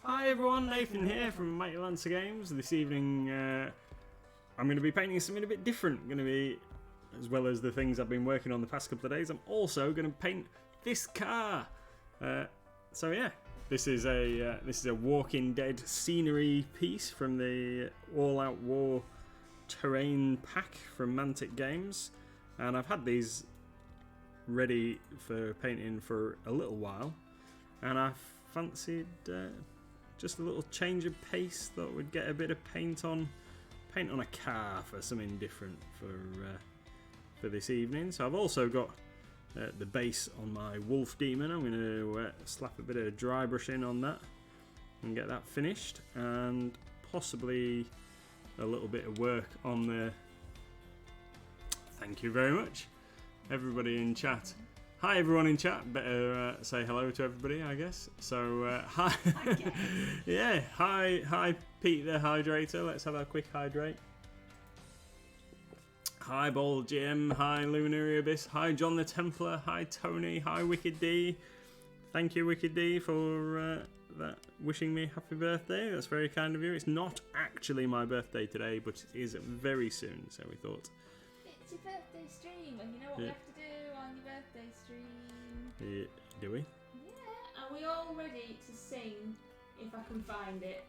Hi everyone, Nathan here from Mighty Lancer Games. This evening I'm going to be painting something a bit different. Going to be, as well as the things I've been working on the past couple of days, I'm also going to paint this car. So yeah, this is a Walking Dead scenery piece from the All Out War terrain pack from Mantic Games, and I've had these ready for painting for a little while, and I fancied just a little change of pace. Thought we'd get a bit of paint on a car for something different for this evening. So I've also got the base on my Wolf Demon. I'm going to slap a bit of dry brushing on that and get that finished, and possibly a little bit of work on the. Thank you very much, everybody in chat. Hi everyone in chat. Better say hello to everybody, I guess. So hi. Yeah, hi Pete the Hydrator. Let's have a quick hydrate. Hi Ball Jim. Hi Luminary Abyss. Hi John the Templar. Hi Tony. Hi Wicked D. Thank you Wicked D for that wishing me happy birthday. That's very kind of you. It's not actually my birthday today, but it is very soon. So we thought. It's your birthday stream, and you know what we have to do on your birthday stream? Yeah, do we? Yeah, are we all ready to sing? If I can find it.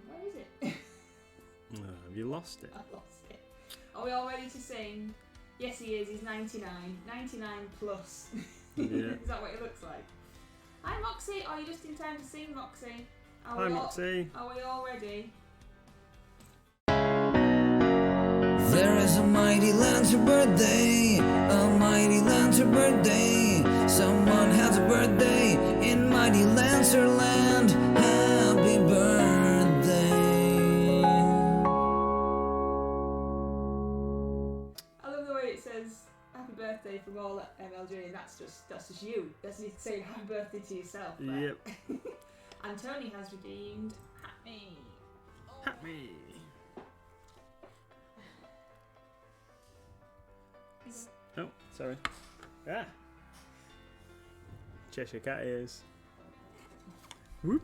Where is it? Have you lost it? I lost it. Are we all ready to sing? Yes, he is. He's 99. 99 plus. Yeah. Is that what it looks like? Hi, Moxie. Are you just in time to sing, Moxie? Hi, Moxie. Are we all ready? There is a mighty Lancer birthday, a mighty Lancer birthday. Someone has a birthday in mighty Lancer land. Happy birthday. I love the way it says happy birthday from all at MLG, and that's just you. That's you saying happy birthday to yourself. There. Yep. And Tony has redeemed Happy. Happy. Oh, sorry. Ah. Cheshire Cat ears. Whoop.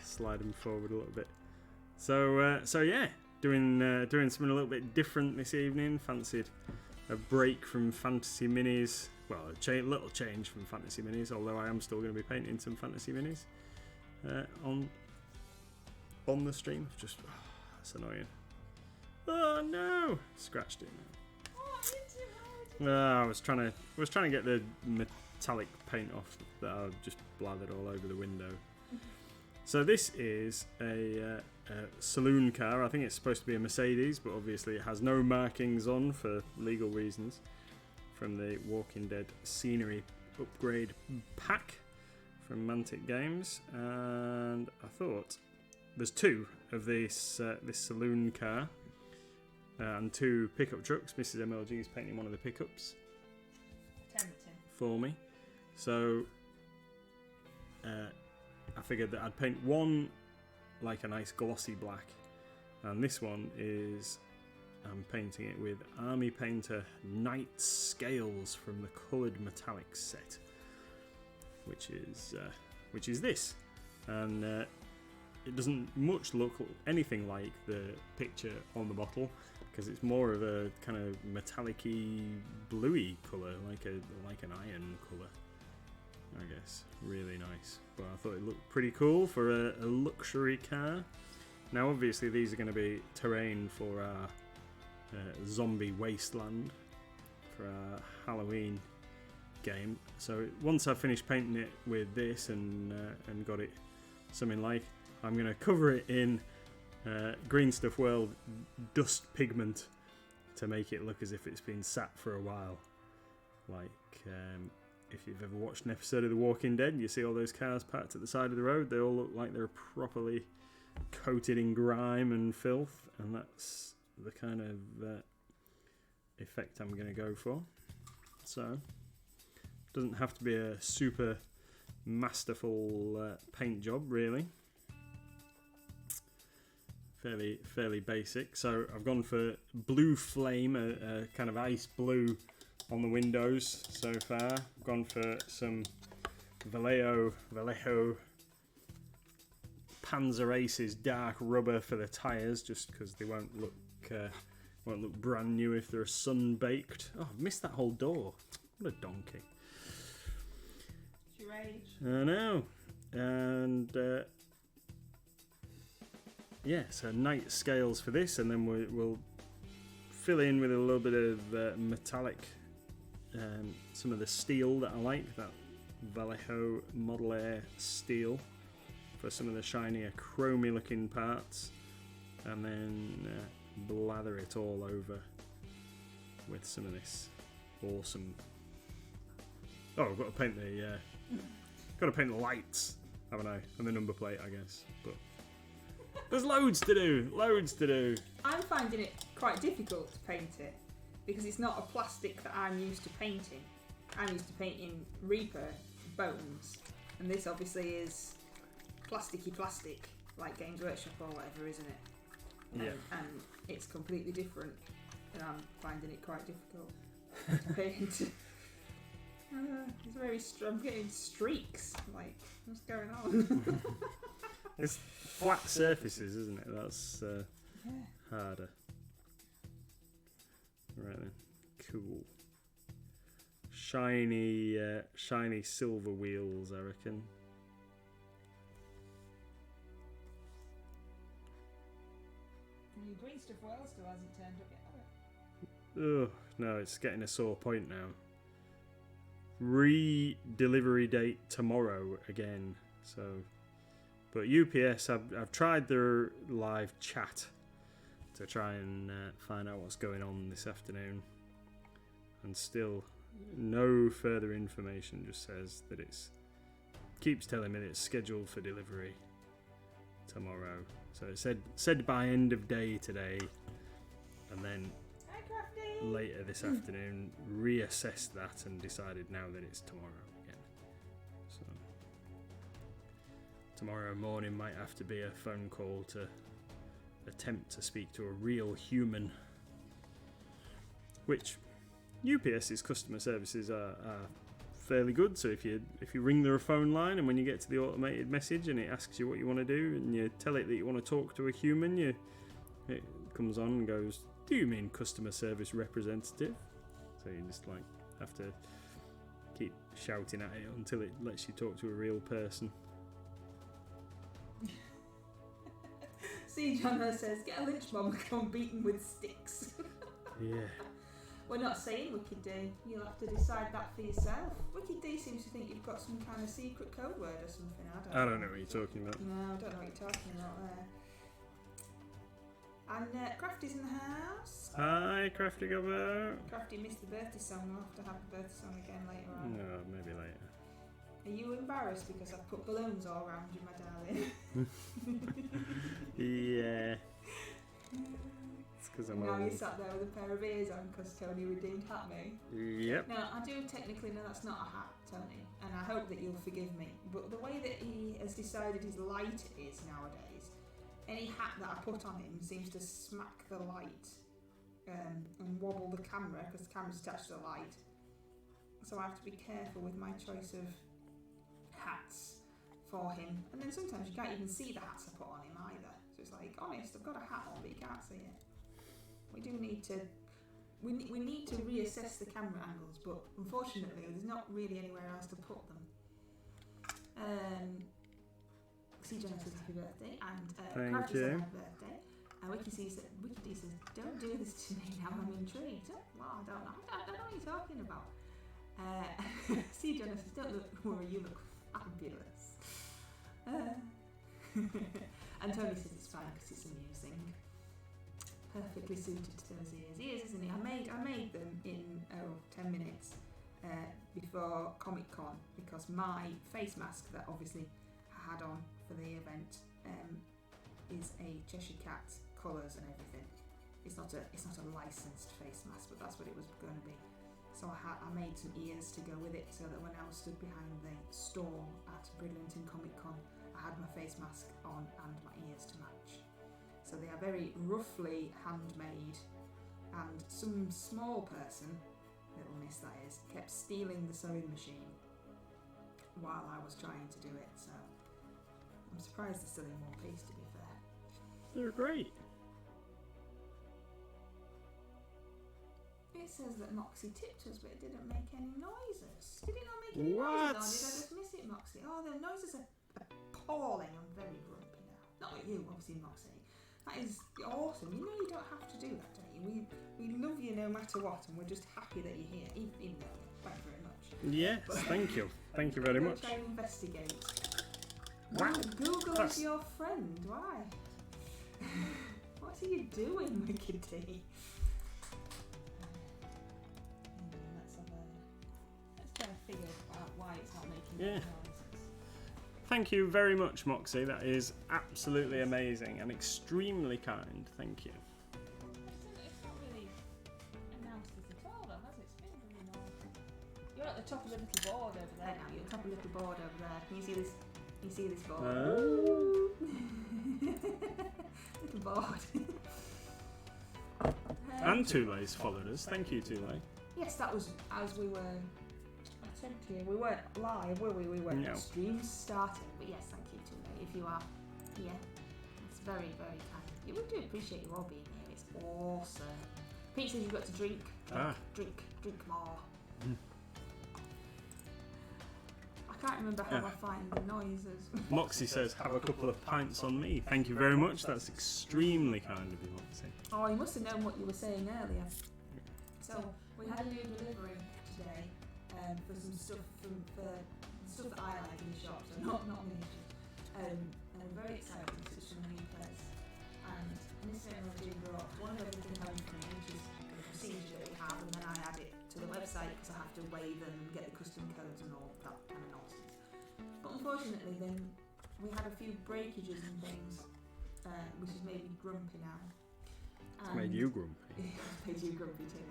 Slide them forward a little bit. So yeah, doing something a little bit different this evening. Fancied a break from Fantasy Minis. Well, a little change from Fantasy Minis, although I am still going to be painting some Fantasy Minis on the stream. Just that's annoying. Oh no! Scratched it. I was trying to get the metallic paint off that I've just blathered all over the window. So this is a saloon car. I think it's supposed to be a Mercedes, but obviously it has no markings on for legal reasons. From the Walking Dead scenery upgrade pack from Mantic Games, and I thought there's two of this saloon car. And two pickup trucks. Mrs. MLG is painting one of the pickups for me. So I figured that I'd paint one like a nice glossy black, and this one is I'm painting it with Army Painter Night Scales from the Coloured Metallics set, which is this, and it doesn't much look anything like the picture on the bottle, because it's more of a kind of metallic-y, bluey colour, like an iron colour, I guess. Really nice. But I thought it looked pretty cool for a luxury car. Now obviously these are going to be terrain for our zombie wasteland, for our Halloween game. So once I've finished painting it with this and got it something like, I'm going to cover it in Green Stuff World dust pigment to make it look as if it's been sat for a while. Like if you've ever watched an episode of The Walking Dead, you see all those cars parked at the side of the road. They all look like they're properly coated in grime and filth, and that's the kind of effect I'm going to go for. So it doesn't have to be a super masterful paint job, really. Fairly basic. So I've gone for Blue Flame, a kind of ice blue on the windows so far. Gone for some Vallejo Panzer Aces dark rubber for the tyres, just because they won't look brand new if they're sun baked. Oh, I've missed that whole door. What a donkey! It's your age. I know. And so night scales for this, and then we'll fill in with a little bit of metallic, some of the steel that I like, that Vallejo Model Air steel, for some of the shinier chromy looking parts, and then blather it all over with some of this awesome. Oh, I've got to paint the lights, haven't I? And the number plate, I guess. But there's loads to do. I'm finding it quite difficult to paint it because it's not a plastic that I'm used to painting. I'm used to painting Reaper bones, and this obviously is plasticky plastic, like Games Workshop or whatever, isn't it? Yeah. And it's completely different, and I'm finding it quite difficult to paint. It's very I'm getting streaks. Like, what's going on? It's flat surfaces, isn't it? That's harder. Right then, cool. Shiny silver wheels, I reckon. The green stuff well still hasn't turned up yet, has it? Ugh, no, it's getting a sore point now. Re-delivery date tomorrow again. So, but UPS, I've tried their live chat to try and find out what's going on this afternoon, and still no further information. Just says that keeps telling me that it's scheduled for delivery tomorrow. So it said by end of day today, and then Hi, Crafty! later this afternoon reassessed that and decided now that it's tomorrow again. So tomorrow morning might have to be a phone call to attempt to speak to a real human, which UPS's customer services are fairly good. So if you ring their phone line, and when you get to the automated message and it asks you what you want to do, and you tell it that you want to talk to a human, it comes on and goes, "Do you mean customer service representative?" So you just like have to keep shouting at it until it lets you talk to a real person. See, John says, get a lynch mob and come beaten with sticks. Yeah. We're not saying Wicked D. You'll have to decide that for yourself. Wicked D seems to think you've got some kind of secret code word or something. I don't know what you're talking about. No, I don't know what you're talking about there. And Crafty's in the house. Hi, Crafty Gobbo. Crafty missed the birthday song. We'll have to have the birthday song again later on. No, maybe later. Are you embarrassed because I've put balloons all around you, my darling? Yeah. It's because I'm now old. you sat there with a pair of ears on because Tony redeemed hat me. Yep. Now, I do technically know that's not a hat, Tony, and I hope that you'll forgive me, but the way that he has decided his light is nowadays, any hat that I put on him seems to smack the light and wobble the camera because the camera's attached to the light. So I have to be careful with my choice of hats for him. And then sometimes you can't even see the hats I put on him either. So it's like, honest, I've got a hat on, but you can't see it. We do need to... We need to reassess the camera angles, but unfortunately there's not really anywhere else to put them. See, Jenna says happy birthday, and Crafty says happy birthday. Wiki D says, don't do this to me now, I'm intrigued. Oh, well, I don't know what you're talking about. See, Jenna says, don't worry, you look fabulous. And Tony says it's fine because it's amusing. Perfectly suited to those ears. He is, isn't he? I made them in 10 minutes before Comic Con because my face mask that obviously I had on for the event is a Cheshire Cat colours and everything. It's not a licensed face mask, but that's what it was going to be. So I made some ears to go with it, so that when I was stood behind the stall at Bridlington Comic Con, I had my face mask on and my ears to match. So they are very roughly handmade, and some small person Little miss that is. Kept stealing the sewing machine while I was trying to do it, so I'm surprised they're still in one piece, to be fair. They're great. It says that Moxie tipped us, but it didn't make any noises. Did it not make any What? noises, or did I just miss it, Moxie? Oh, the noises are appalling. I'm very grumpy now. Not you, obviously, Moxie. That is awesome. You know you don't have to do that, don't you? We love you no matter what, and we're just happy that you're here, even though, thank you very much. Yes, thank you. Thank you very much. Try and investigate. Wow. Google That's- is your friend. Why? What are you doing, Wicked D? Let's try and figure out why it's not making Yeah. noises. Thank you very much, Moxie. That is absolutely amazing and extremely kind. Thank you. It's not really announced this at all, though, has it? It's been really nice. You're at the top of the little board over there now. You're at the top of the little board over there. Can you see this? Can you see this board? Little board. And Tule's followed us. Thank you, Tule. Yes, that was as we were. I said to you, we weren't live, were we? We weren't. No. Stream starting, but yes, thank you, Tule. If you are here, it's very, very kind of you. We do appreciate you all being here. It's awesome. Pete says you've got to drink. Drink more. I can't remember how I find the noises. Moxie says, have a couple of pints on me. Thank you very much. That's extremely kind of you, Moxie. Oh, you must have known what you were saying earlier. So we had a new delivery today for some stuff for stuff that I like in the shop, so not miniatures. And I'm very excited because it's from a new place. And Miss Emma brought one of everything home for me, which is a procedure that we have, and then I add it to the website because I have to weigh them and get the custom codes and all that kind of nonsense. But unfortunately, then we had a few breakages and things, which has made me grumpy now. It's made you grumpy. It's made you grumpy too.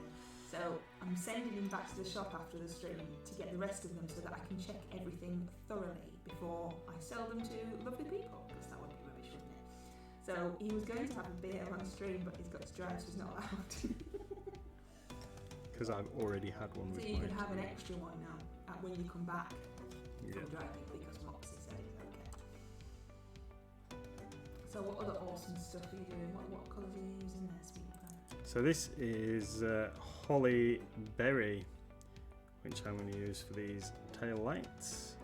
So I'm sending him back to the shop after the stream to get the rest of them so that I can check everything thoroughly before I sell them to lovely people, because that would be rubbish, wouldn't it? So he was going to have a beer on stream, but he's got to drive, so he's not allowed. Because I've already had one So with you my can have an Tule. extra one now when you come back Yeah. from driving, because Moxie said it's okay. So what other awesome stuff are you doing? What colours are you using there, Sweetie Pie? So this is Holly Berry, which I'm going to use for these tail lights.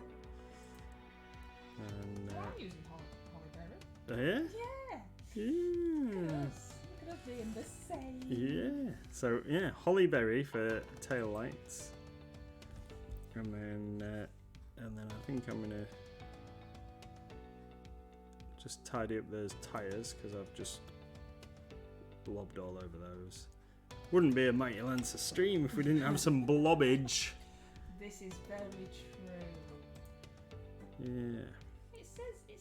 And I'm using Holly Berry. yeah, Yeah! yeah, Look at us being the same. yeah. So yeah, Holly Berry for tail lights, and then I think I'm gonna just tidy up those tires because I've just blobbed all over those. Wouldn't be a Mighty Lancer stream if we didn't have some blobbage. This is very true. Yeah. It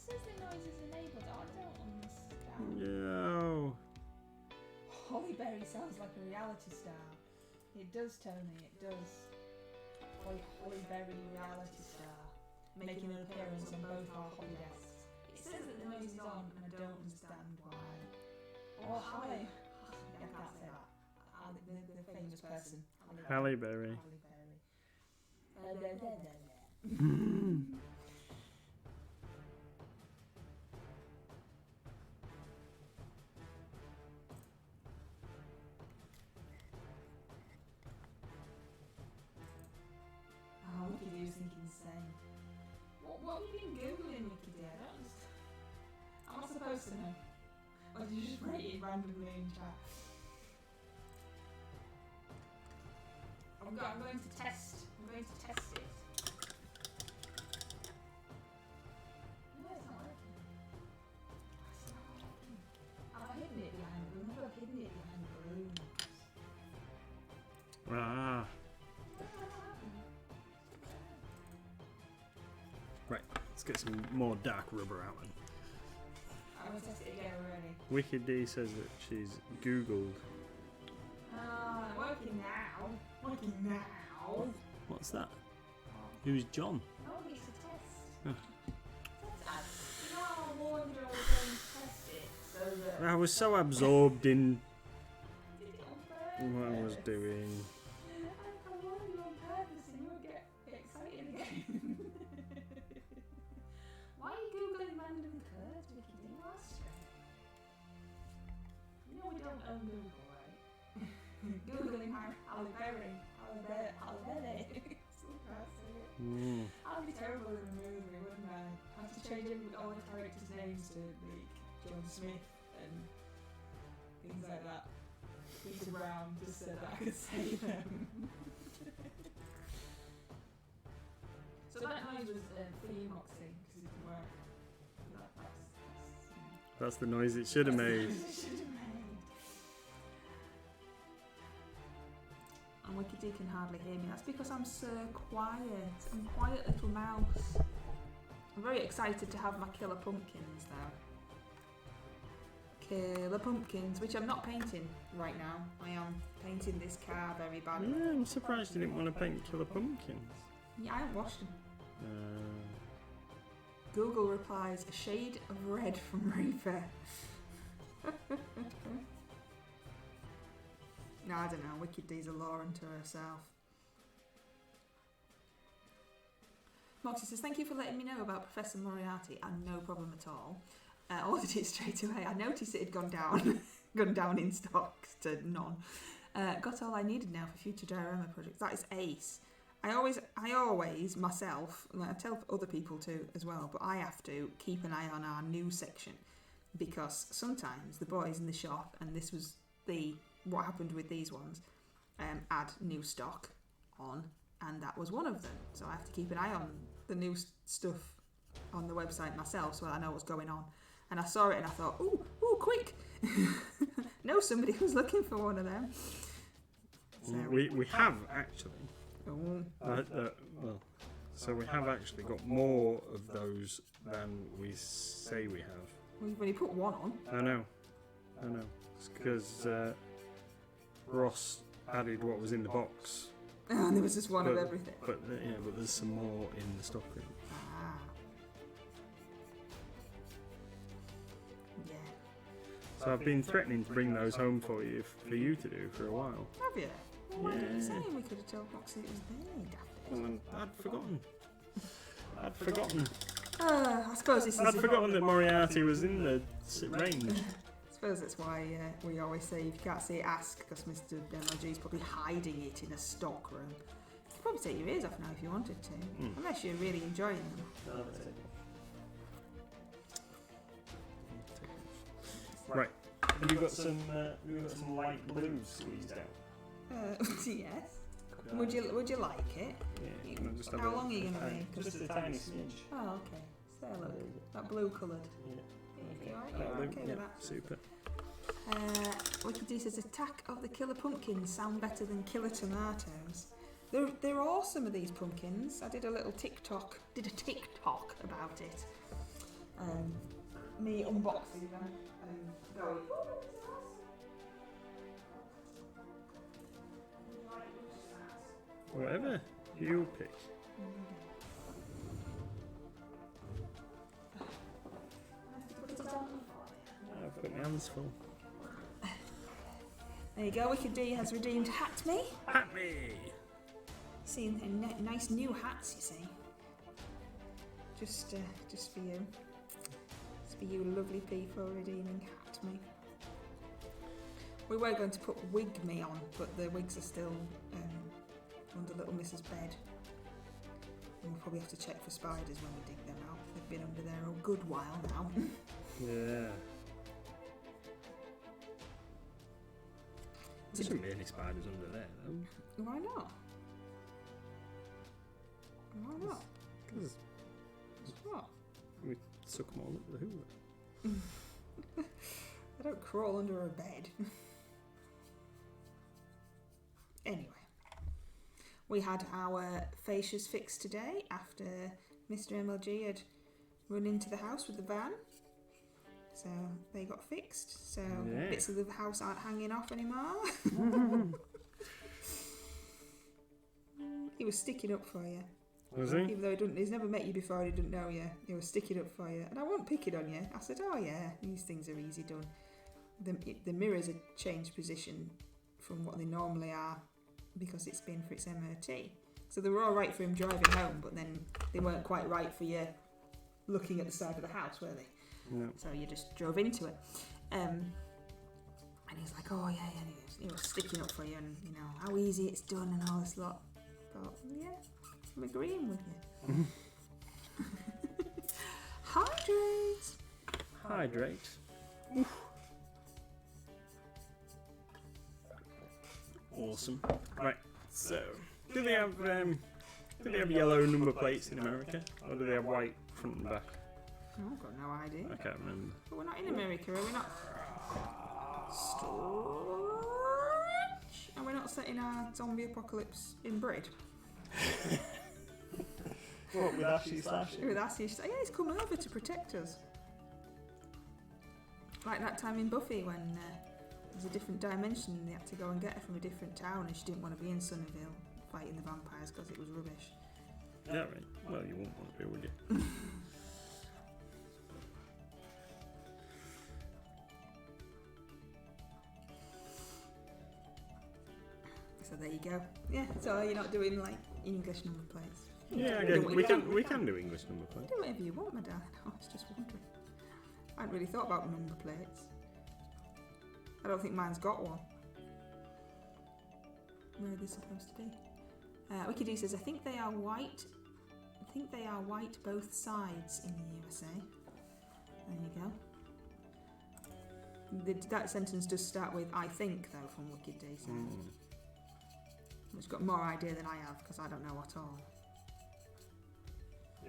says the noise is enabled. I don't understand. No. Holly Berry sounds like a reality star. It does, Tony. It does. Holly Berry reality star, making an appearance on both our hobby desks. It says that the noise is on, and I don't understand why. Oh, Holly. I can't say that. The famous person. Halle Berry. Holly Berry. Oh, Wicked D was thinking the same. What have you been Googling, Wicked D? I don't understand. Am I supposed to know? Or did you just write it randomly in chat? I'm going to test. I'm going to test it. No, it's not working. It's not working. I've hidden it behind. Remember, I've hidden it behind balloons. Ah. Right, let's get some more dark rubber out. I'm going to test it again already. Wicked D says that she's Googled. Ah, working now. Working now. What's that? Who's John? Oh, it's a test. Oh. You know how I warned you I was going to test it so that I was so absorbed in I did it on purpose. what I was doing. I on Google, right? Googling Halle Berry. Halle Berry. I'd be terrible in a movie, wouldn't I? I'd have to change all the characters' names to like John Smith and things like that. Peter Brown, just so that I could say them. So that noise was for you, Moxie, because it didn't work. That's the noise it should have made. And Wicked D can hardly hear me. That's because I'm so quiet. I'm a quiet little mouse. I'm very excited to have my killer pumpkins though. Killer pumpkins, which I'm not painting right now. I am painting this car very badly. Yeah, I'm surprised you didn't want to paint killer pumpkins. Yeah, I haven't washed them. Google replies, a shade of red from Reaper. No, I don't know. Wicked D's a law unto herself. Moxie says, thank you for letting me know about Professor Moriarty, and no problem at all. I ordered it straight away. I noticed it had gone down in stock to none. Got all I needed now for future diorama projects. That is ace. I always myself, and I tell other people too as well, but I have to keep an eye on our news section, because sometimes the boys in the shop, and this was what happened with these ones, add new stock on, and that was one of them. So I have to keep an eye on the new stuff on the website myself, so I know what's going on. And I saw it and I thought, ooh, quick! No, somebody was looking for one of them. So, we have actually. So we have actually got more of those than we say we have. We've only put one on. I know. It's because Ross added what was in the box. Oh, and there was just one of everything. But there's some more in the stock room. Ah. Yeah. So I've been threatening to bring those home for you to do for a while. Have you? Well, why didn't you say we could have told Moxie it was there, daft? Well, I'd forgotten. I suppose this is... I'd forgotten that Moriarty was in the range. I suppose that's why we always say if you can't see it, ask, because Mr. MLG is probably hiding it in a stock room. You could probably take your ears off now if you wanted to, unless you're really enjoying them. Right. Have you got some light blues squeezed out? Yes. Would you like it? Yeah. How long are you going to make? Just a tiny smidge. Oh, okay. So look, that blue coloured. Yeah. You alright? Okay with that? Super. Wicked D says, attack of the killer pumpkins sound better than killer tomatoes. They're awesome, of these pumpkins. I did a TikTok about it. Me unboxing them and going, Whatever you pick. I've got my hands full. There you go, Wicked D has redeemed Hat Me. Hat me! See, nice new hats, you see. Just for you. Just for you lovely people redeeming Hat Me. We were going to put Wig Me on, but the wigs are still under Little Mrs. Bed. And we'll probably have to check for spiders when we dig them out. They've been under there a good while now. Yeah. There shouldn't be any spiders under there, though. Why not? Why not? Because What? we suck them all up the hoover. I don't crawl under a bed. Anyway. We had our fascias fixed today after Mr. MLG had run into the house with the van. So they got fixed. So bits of the house aren't hanging off anymore. He was sticking up for you. Was he? Even though he's never met you before, he didn't know you. He was sticking up for you. And I won't pick it on you. I said, oh yeah, these things are easy done. The mirrors had changed position from what they normally are because it's been for its MOT. So they were all right for him driving home, but then they weren't quite right for you looking at the side of the house, were they? No. So you just drove into it. And he's like, oh yeah, he was sticking up for you, and you know how easy it's done and all this lot. But yeah, I'm agreeing with you. Hydrate. Hydrate. Awesome. Right. So, do they have yellow number plates in America, or do they have white front and back? Oh, I've got no idea. I can't remember. But we're not in America, are we not? Stretch. And we're not setting our zombie apocalypse in bread. What, with Ashy Slash? With Ashy Slash. Yeah, he's come over to protect us. Like that time in Buffy when there's a different dimension and they had to go and get her from a different town and she didn't want to be in Sunnyvale fighting the vampires because it was rubbish. Yeah, right. Well, you wouldn't want to be, would you? So there you go. Yeah, so you're not doing like English number plates. Yeah, I Do guess we can do English number plates. Do whatever you want, my darling. I was just wondering. I hadn't really thought about number plates. I don't think mine's got one. Where are they supposed to be? Wikid says, I think they are white. I think they are white both sides in the USA. There you go. That sentence does start with I think, though, from Wikid D. So it's got more idea than I have because I don't know at all.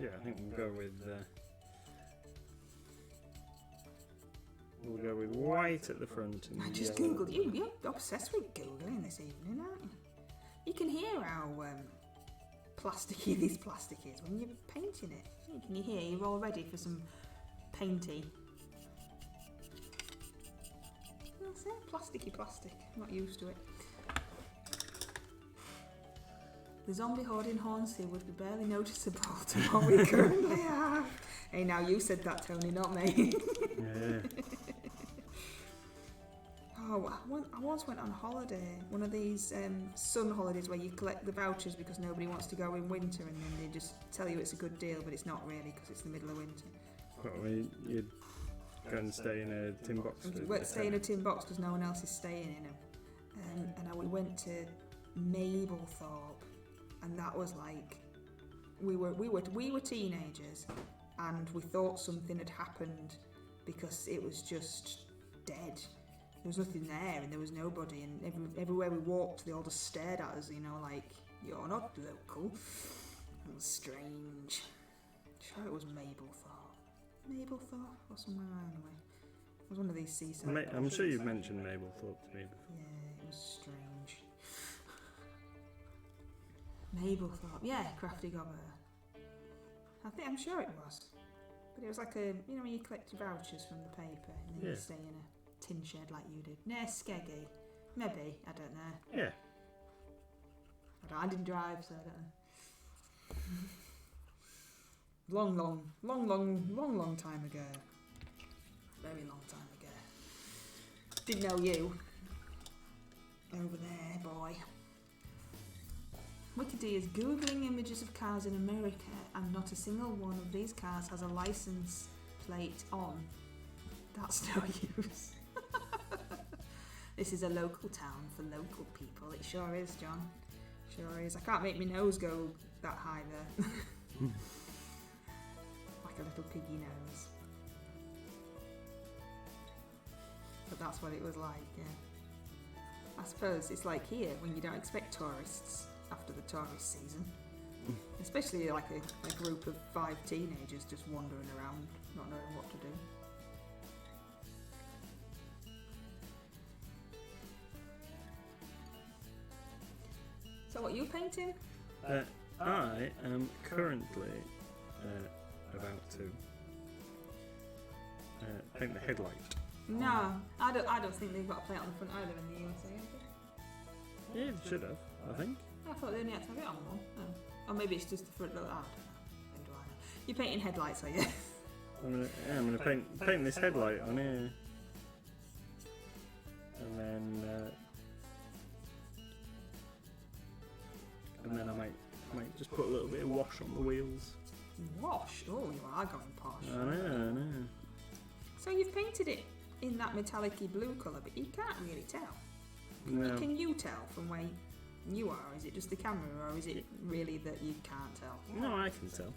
Yeah, I think we'll go with white at the front. And I just yellow. googled. You're obsessed with googling this evening, aren't you? You can hear how plasticky this plastic is when you're painting it. Can you hear? You're all ready for some painty. That's it, plasticky plastic. I'm not used to it. The zombie horde in Hornsey would be barely noticeable to what we currently have. Hey, now you said that, Tony, not me. Yeah. Oh, I once went on holiday, one of these sun holidays where you collect the vouchers because nobody wants to go in winter and then they just tell you it's a good deal, but it's not really because it's the middle of winter. What, you'd go and stay in a tin box? Stay in a tin box because no one else is staying in them. And we went to Mablethorpe, and that was like we were teenagers, and we thought something had happened because it was just dead. There was nothing there, and there was nobody, and everywhere we walked, they all just stared at us, you know, like, you're not local. It was strange. Sure, it was Mablethorpe. Mablethorpe or somewhere anyway. It was one of these seaside. I'm sure you've mentioned Mablethorpe to me before. Yeah, it was strange. Mablethorpe, yeah, Crafty Gobber. I'm sure it was. But it was like you know when you collect vouchers from the paper and then you stay in a tin shed like you did. Near Skeggy. Maybe, I don't know. Yeah. I didn't drive, so I don't know. Long time ago. Very long time ago. Didn't know you. Over there, boy. Wikid is googling images of cars in America, and not a single one of these cars has a license plate on. That's no use. This is a local town for local people. It sure is, John. Sure is. I can't make my nose go that high there. Like a little piggy nose. But that's what it was like, yeah. I suppose it's like here when you don't expect tourists after the tourist season. Especially like a group of 5 teenagers just wandering around, not knowing what to do. So what are you painting? I am currently about to paint the headlight. No, I don't think they've got a plate on the front either in the USA, have they? Yeah, they should have, I think. I thought they only had to have it on one. Oh. Or maybe it's just the front look. I don't know. Who do I know? You're painting headlights, are you? I'm gonna paint this headlight on here. And then I might just put a little bit of wash on the wheels. Wash? Oh, you are going posh. I know. So you've painted it in that metallic-y blue colour, but you can't really tell. No. Can you tell from where you are? Is it just the camera, or is it really that you can't tell? No, I can tell.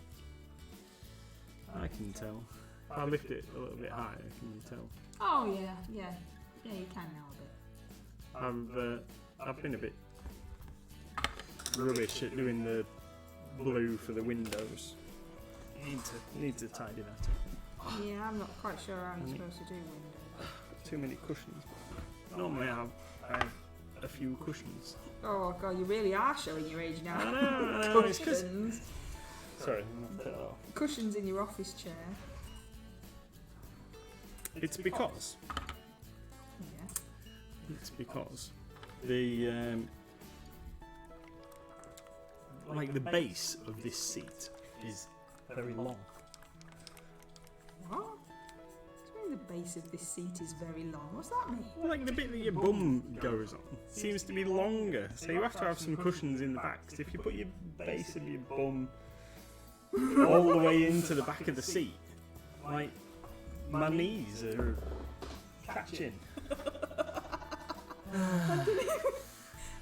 I can tell. If I lift it a little bit higher, can you tell? Oh yeah, you can now a bit. I've been a bit rubbish at doing the blue for the windows. Need to tidy that up. Yeah, I'm not quite sure how you're supposed to do windows. Too many cushions. Normally I have a few cushions. Oh god, you really are showing your age now. I know, it's 'cause- Cushions. Sorry, put that off. Cushions in your office chair. It's because Yeah. the like the base of this seat is very long. What? What do you mean the base of this seat is very long? What's that mean? Like the bit that your bum goes on seems to be longer, so you have to have some cushions in the back. 'Cause if you put your base of your bum all the way into the back of the seat, like my knees are catching.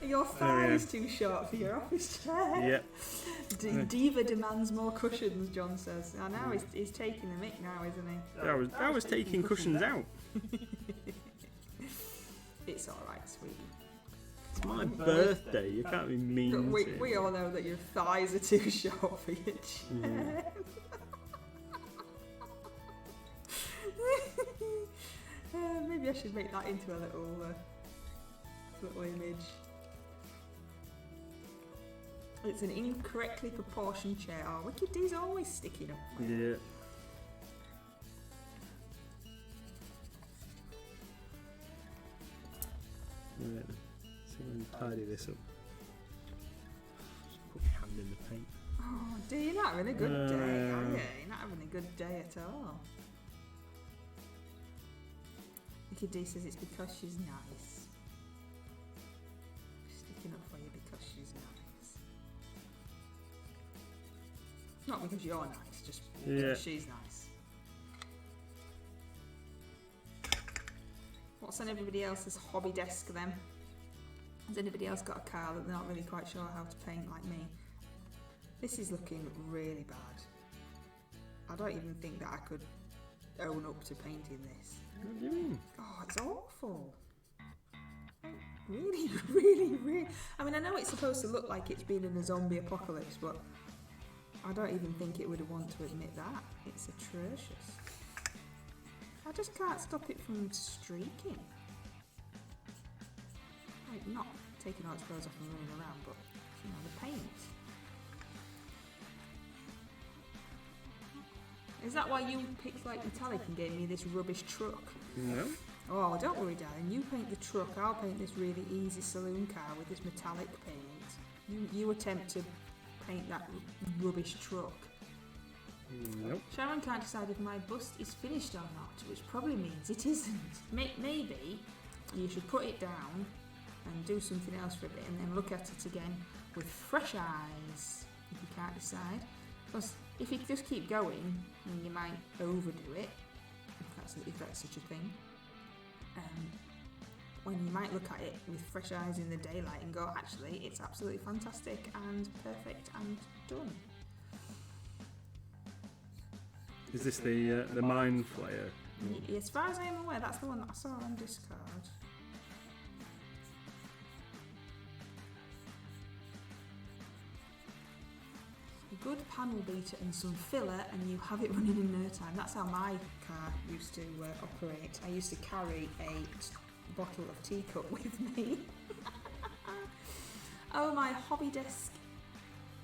Your thigh is too short for your office chair. Yep. Diva demands more cushions, John says. I know, he's taking the mick now, isn't he? I was taking cushions out. It's alright, sweetie. It's my birthday. You can't be mean to me. We all know that your thighs are too short for your chair. Maybe I should make that into a little image. It's an incorrectly proportioned chair. Oh, Wicked D's always sticking up. Yeah. Right. See if I can tidy this up. Just put my hand in the paint. Oh, dear, you're not having a good day, are you? You're not having a good day at all. Wicked D says it's because she's nice. She's sticking up for you because she's nice. Not because you're nice, just because she's nice. What's on everybody else's hobby desk then? Has anybody else got a car that they're not really quite sure how to paint like me? This is looking really bad. I don't even think that I could own up to painting this. What do you mean? Oh, it's awful. Really, really, really. I mean, I know it's supposed to look like it's been in a zombie apocalypse, but I don't even think it would want to admit that. It's atrocious. I just can't stop it from streaking. Like, not taking all its clothes off and running around, but, you know, the paint. Is that why you picked like metallic and gave me this rubbish truck? No. Oh, don't worry, darling. You paint the truck. I'll paint this really easy saloon car with this metallic paint. You attempt to paint that rubbish truck. Nope. Sharon can't decide if my bust is finished or not, which probably means it isn't. Maybe you should put it down and do something else for a bit and then look at it again with fresh eyes if you can't decide. Because if you just keep going, then you might overdo it, if that's such a thing. When you might look at it with fresh eyes in the daylight and go, actually, it's absolutely fantastic and perfect and done. Is this the Mind Flayer? As far as I am aware, that's the one that I saw on Discard. A good panel beater and some filler and you have it running in no time. That's how my car used to operate. I used to carry a bottle of teacup with me. Oh, my hobby desk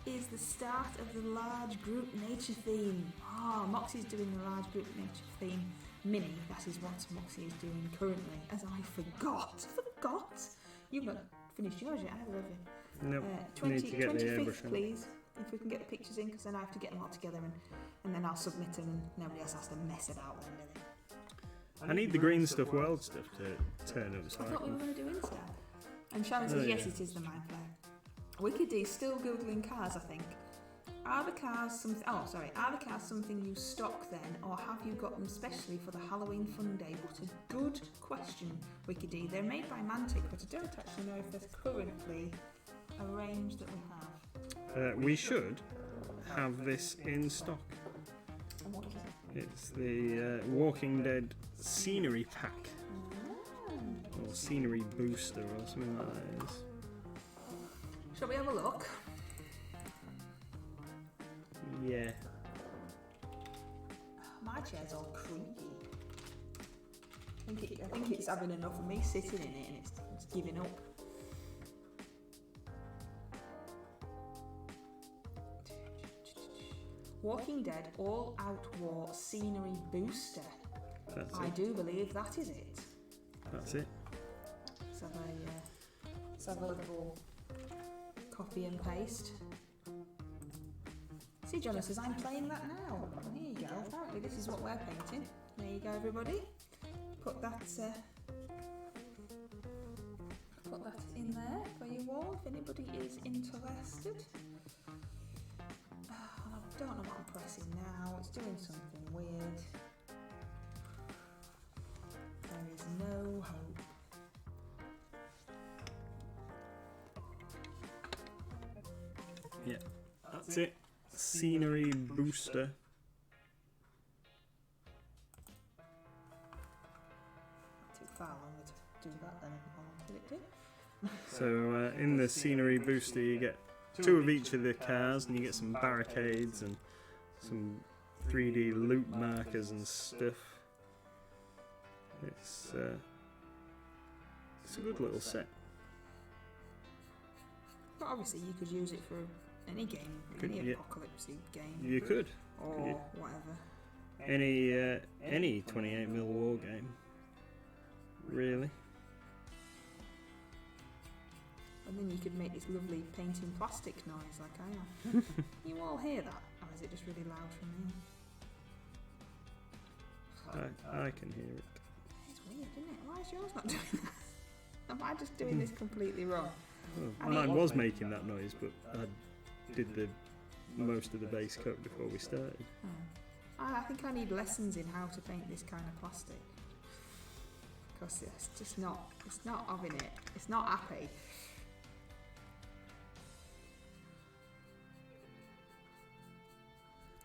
is the start of the large group nature theme. Ah, Moxie's doing the large group nature theme mini. That is what Moxie is doing currently, as I forgot. You've not finished yours yet, either of you? Nope. 25th, please. If we can get the pictures in, because then I have to get them all together and then I'll submit them and nobody else has to mess about them, really. I need the green stuff, world stuff to turn up. So I thought we were going to do Insta. And Sharon says, yes, it is the Mind Flayer. Wicked D's still Googling cars, I think. Are the cars something? Oh, sorry. Are the cars something you stock then, or have you got them specially for the Halloween fun day? What a good question, Wiki D. They're made by Mantic, but I don't actually know if there's currently a range that we have. We should have this in stock. And what is it? It's the Walking Dead scenery pack, or scenery booster, or something like that. It is. Shall we have a look? Yeah. My chair's all creaky. I think it's having enough of me sitting in it and it's giving up. Walking Dead All Out War Scenery Booster. That's I it. do believe that is it. That's it. Let's have a little copy and paste. See, Jonas says, I'm playing that now. There you go. Apparently this is what we're painting. There you go, everybody. Put that in there for you all, if anybody is interested. I don't know what I'm pressing now. It's doing something weird. There is no hope. Yeah. That's it. Scenery booster. Too far longer to do that than how long did it do? So in the scenery booster you get 2 of each of the cars, and you get some barricades and some 3D loot markers and stuff. It's a good little set. But obviously you could use it for any game, Could- any yeah. apocalypse game, You could. or yeah. whatever. Any 28mm war game, really. And then you could make this lovely painting plastic noise like I am. You all hear that? Or is it just really loud from me? I can hear it. It's weird, isn't it? Why is yours not doing that? Am I just doing this completely wrong? Oh, I mine mean- was making that noise, but I did the most of the base coat before we started. I think I need lessons in how to paint this kind of plastic. Because it's just not, it's not having it. It's not happy.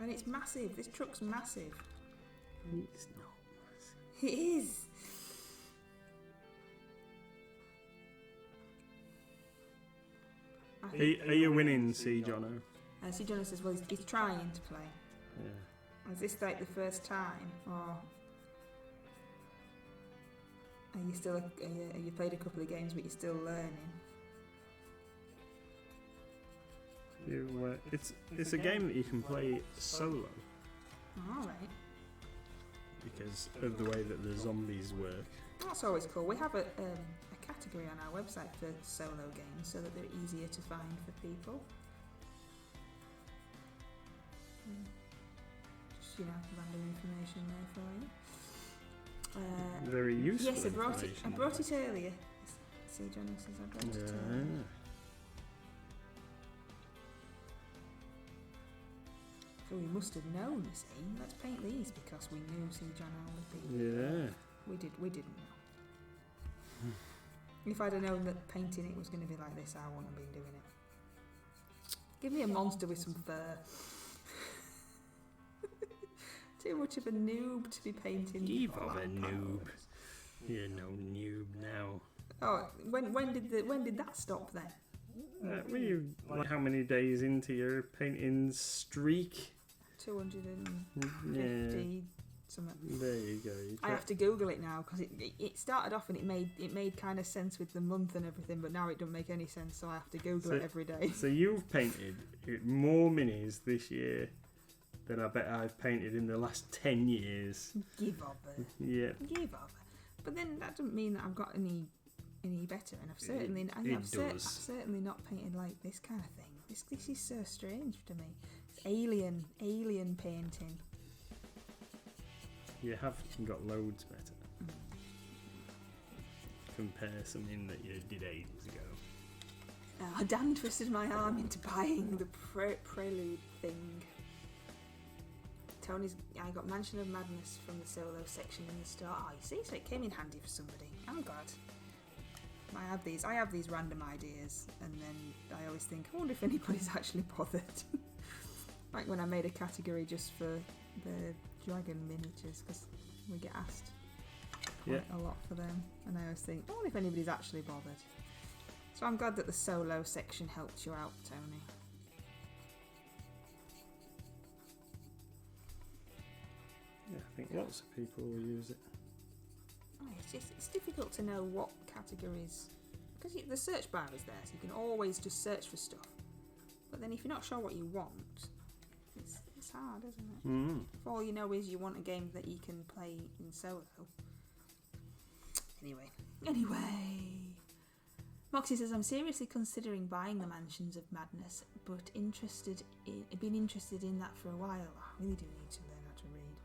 And it's massive. This truck's massive. It's not. It is. I think, Are you winning, C. Jono? see, Jonas says, well, he's trying to play. Yeah. Is this like the first time, or are you still? Are you played a couple of games, but you're still learning? It's a game that you can play solo All right, because of the way that the zombies work. that's always cool. We have a category on our website for solo games, so that they're easier to find for people. Just random information there for you. Very useful. Yes, I brought it information. earlier. See, Johnny says I brought it Yeah. earlier. So we must have known, see. Let's paint these because we knew St. John would be. Yeah. We didn't know. If I'd have known that painting it was going to be like this, I wouldn't have been doing it. Give me a monster with some fur. Too much of a noob to be painting. Eve of a noob. You're no noob now. Oh, when did that stop then? Were you like how many days into your painting streak? 250 Yeah. something. There you go. I have to Google it now because it started off and it made kind of sense with the month and everything, but now it doesn't make any sense, so I have to Google it every day. So you've painted more minis this year than I bet I've painted in the last 10 years. Give up it. Yeah. Give up. But then that doesn't mean that I've got any better, and I've certainly I've certainly not painted like this kind of thing. This is so strange to me. It's alien painting. You have got loads better. Compare something that you did ages ago. Oh, Dan twisted my arm into buying the Prelude thing. I got Mansion of Madness from the solo section in the store. Oh, you see, so it came in handy for somebody. I'm glad. I have these random ideas, and then I always think, I wonder if anybody's actually bothered. Like when I made a category just for the dragon miniatures, because we get asked quite a lot for them, and I always think, I wonder if anybody's actually bothered. So I'm glad that the solo section helped you out, Tony. Yeah, I think lots of people will use it. Oh, it's difficult to know what categories, because the search bar is there, so you can always just search for stuff. But then if you're not sure what you want, it's hard, isn't it? Mm. If all you know is you want a game that you can play in solo. Anyway. Moxie says, I'm seriously considering buying the Mansions of Madness, but been interested in that for a while. I really do need to learn how to read.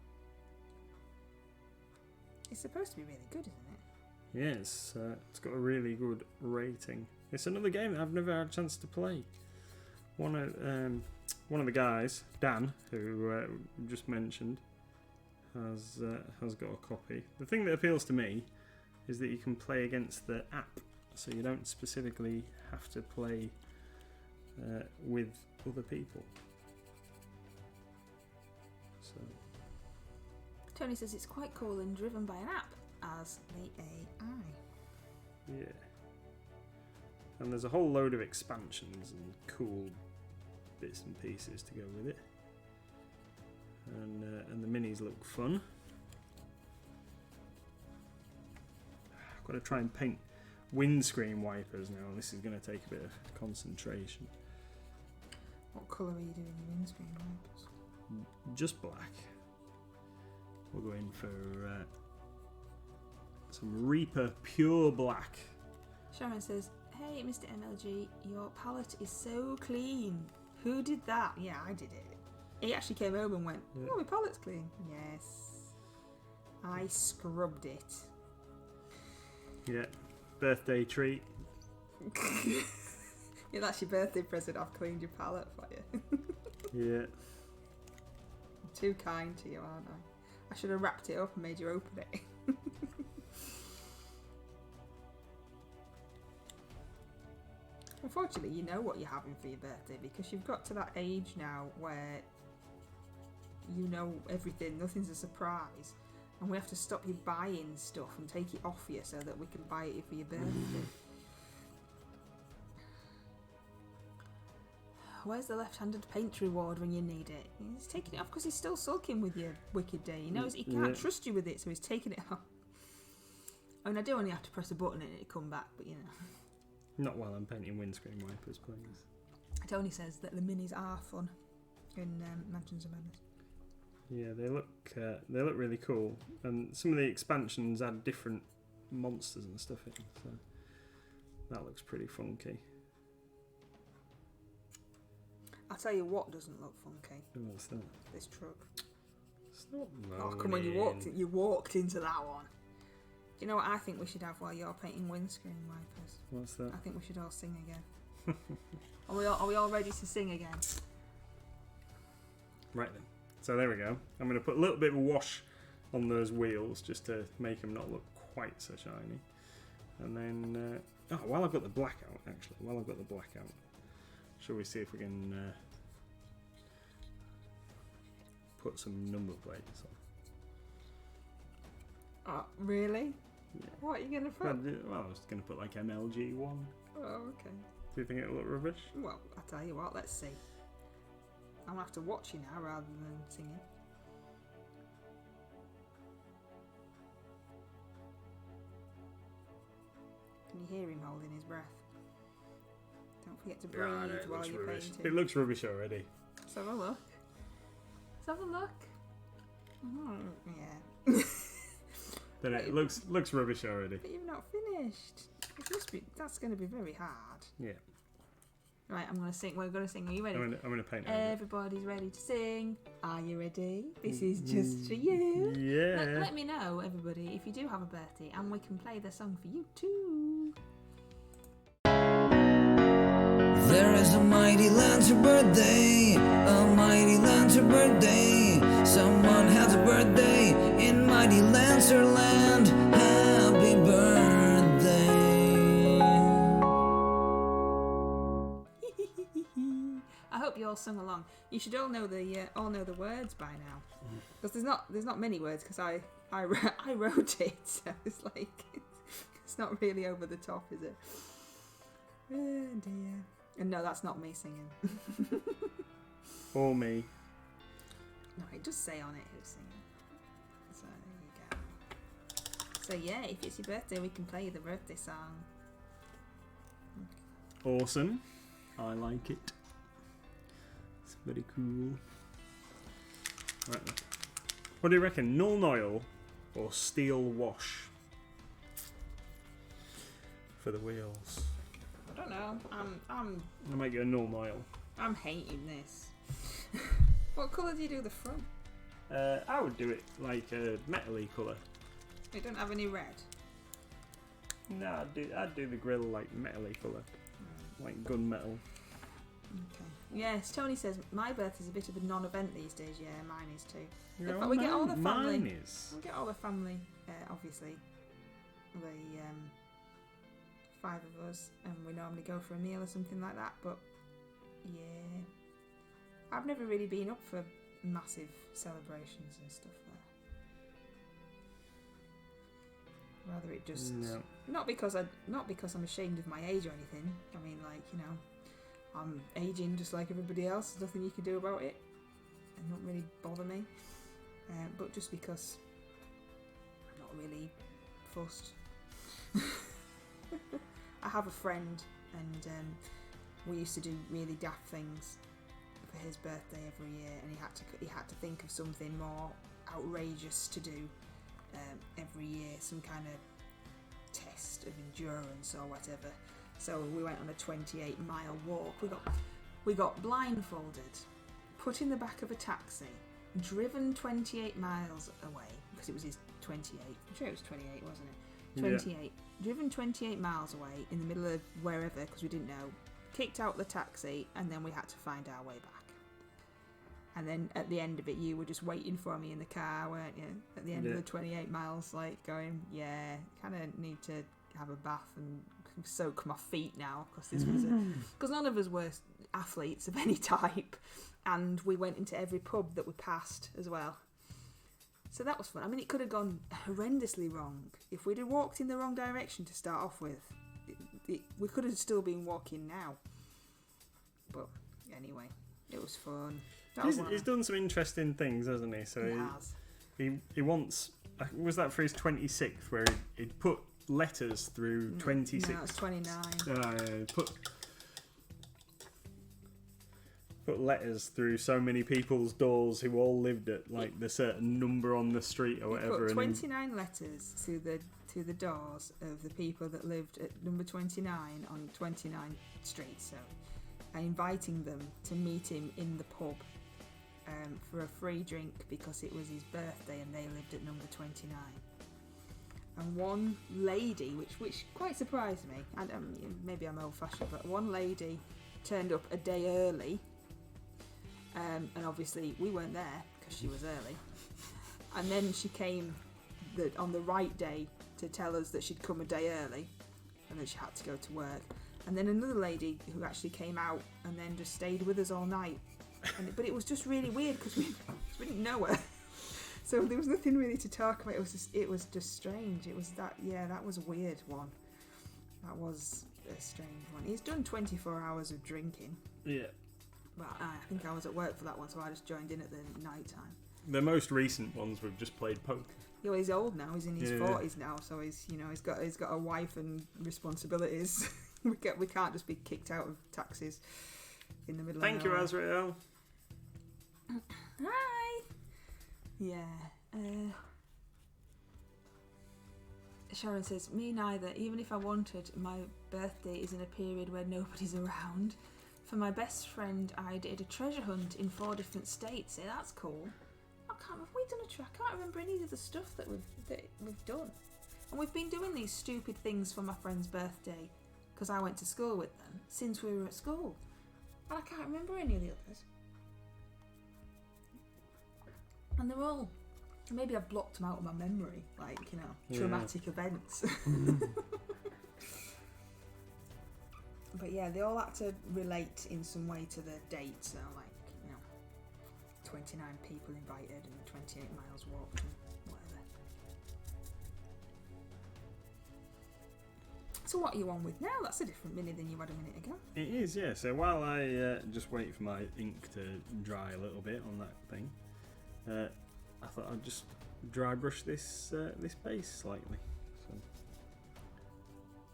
It's supposed to be really good, isn't it? Yeah, it's got a really good rating. It's another game that I've never had a chance to play. One of the guys, Dan, who just mentioned, has got a copy. The thing that appeals to me is that you can play against the app, so you don't specifically have to play with other people. So Tony says it's quite cool and driven by an app, as the AI. yeah, and there's a whole load of expansions and cool bits and pieces to go with it, and the minis look fun. I've got to try and paint windscreen wipers now. This is going to take a bit of concentration. What colour are you doing your windscreen wipers? Just black. We'll go in for some Reaper Pure Black. Sharon says, hey Mr. MLG, your palette is so clean. Who did that? Yeah, I did it. He actually came home and went, oh, my palette's clean. Yes. I scrubbed it. Yeah. Birthday treat. Yeah, that's your birthday present. I've cleaned your palette for you. Yeah. I'm too kind to you, aren't I? I should have wrapped it up and made you open it. Unfortunately, you know what you're having for your birthday because you've got to that age now where you know everything, nothing's a surprise, and we have to stop you buying stuff and take it off you so that we can buy it for your birthday. Where's the left-handed paint reward when you need it? He's taking it off because he's still sulking with your wicked day. He knows he can't trust you with it, so he's taking it off. I mean, I do only have to press a button and it'll come back, but you know. Not while I'm painting windscreen wipers, please. Tony says that the minis are fun in Mansions of Madness. Yeah, they look really cool, and some of the expansions add different monsters and stuff in, so that looks pretty funky. I'll tell you what doesn't look funky. What's that? This truck. Stop moaning. Oh, come on, you walked into that one. Do you know what I think we should have while you're painting windscreen wipers? What's that? I think we should all sing again. Are we all ready to sing again? Right then. So there we go. I'm going to put a little bit of wash on those wheels just to make them not look quite so shiny. And then, while I've got the black out, shall we see if we can put some number plates on? Oh, really? Yeah. What are you going to put? Well, I was going to put like MLG1. Oh, okay. Do you think it'll look rubbish? Well, I'll tell you what, let's see. I'm going to have to watch you now rather than singing. Can you hear him holding his breath? Don't forget to breathe while you're painting. It looks rubbish already. Let's have a look. Let's have a look. Yeah. Then it looks rubbish already. But you've not finished. It must be. That's going to be very hard. Yeah. Right, I'm going to sing. We're going to sing. Are you ready? I'm going to paint it. Everybody's ready to sing. Are you ready? This is just for you. Yeah. Let me know, everybody, if you do have a birthday, and we can play the song for you too. is a mighty Lancer birthday, a mighty Lancer birthday. Someone has a birthday in mighty Lancer land. Happy birthday. I hope you all sung along. You should all know the words by now, because there's not many words, because I wrote it, so it's like it's not really over the top, is it? Oh dear. And no, that's not me singing. Or me. No, it does say on it who's singing. So there you go. So yeah, if it's your birthday, we can play you the birthday song. Awesome. I like it. It's very cool. Right then. What do you reckon? Nuln Oil or steel wash for the wheels? I don't know. I'll make you a Nuln Oil. I'm hating this. What colour do you do the front? I would do it like a metal-y colour. It don't have any red. No, I'd do the grill like metal-y colour. Like gunmetal. Okay. Yes, Tony says my birthday's a bit of a non-event these days. Yeah, mine is too. Yeah, But we get all the family. Mine is. We get all the family, obviously. The 5 of us, and we normally go for a meal or something like that. But yeah, I've never really been up for massive celebrations and stuff there. Rather, it just not because I'm ashamed of my age or anything. I mean, like, you know, I'm aging just like everybody else. There's nothing you can do about it. It don't really bother me. But just because I'm not really fussed. I have a friend, and we used to do really daft things for his birthday every year, and he had to think of something more outrageous to do every year, some kind of test of endurance or whatever. So we went on a 28-mile walk. We got blindfolded, put in the back of a taxi, driven 28 miles away, because it was his 28. I'm sure it was 28, wasn't it? 28. Yeah. Driven 28 miles away in the middle of wherever, because we didn't know. Kicked out the taxi, and then we had to find our way back. And then at the end of it, you were just waiting for me in the car, weren't you? At the end of the 28 miles, like going, yeah, kind of need to have a bath and soak my feet now, because this was because none of us were athletes of any type, and we went into every pub that we passed as well. So that was fun. I mean, it could have gone horrendously wrong if we'd have walked in the wrong direction to start off with. We could have still been walking now. But anyway, it was fun. He's done some interesting things, hasn't he? So he has. He wants. Was that for his 26th, where he'd put letters through 26? No, it's 29. Put letters through so many people's doors who all lived at like the certain number on the street or whatever. Put 29 letters through the doors of the people that lived at number 29 on 29th Street. So, inviting them to meet him in the pub for a free drink because it was his birthday and they lived at number 29. And one lady, which quite surprised me, and maybe I'm old-fashioned, but one lady turned up a day early. And obviously we weren't there because she was early, and then she came on the right day to tell us that she'd come a day early and that she had to go to work, and then another lady who actually came out and then just stayed with us all night, but it was just really weird because we didn't know her, so there was nothing really to talk about. It was just strange. It was that was a weird one. That was a strange one. He's done 24 hours of drinking. Yeah. Well, I think I was at work for that one, so I just joined in at the night time. The most recent ones we've just played poker. Yeah, well, he's old now. He's in his 40s now, so he's got a wife and responsibilities. we can't just be kicked out of taxis in the middle. Thank of you, nowhere. Azrael. Hi. Yeah. Sharon says, me neither. Even if I wanted, my birthday is in a period where nobody's around. For my best friend, I did a treasure hunt in 4 different states. Yeah, that's cool. Have we done a treasure? I can't remember any of the stuff that we've done. And we've been doing these stupid things for my friend's birthday because I went to school with them since we were at school. And I can't remember any of the others. And they're all... Maybe I've blocked them out of my memory, like, you know, traumatic events. But yeah, they all had to relate in some way to the date, so like, you know, 29 people invited and 28 miles walked and whatever. So what are you on with now? That's a different mini than you had a minute ago. It is, yeah. So while I just wait for my ink to dry a little bit on that thing, I thought I'd just dry brush this this base slightly. So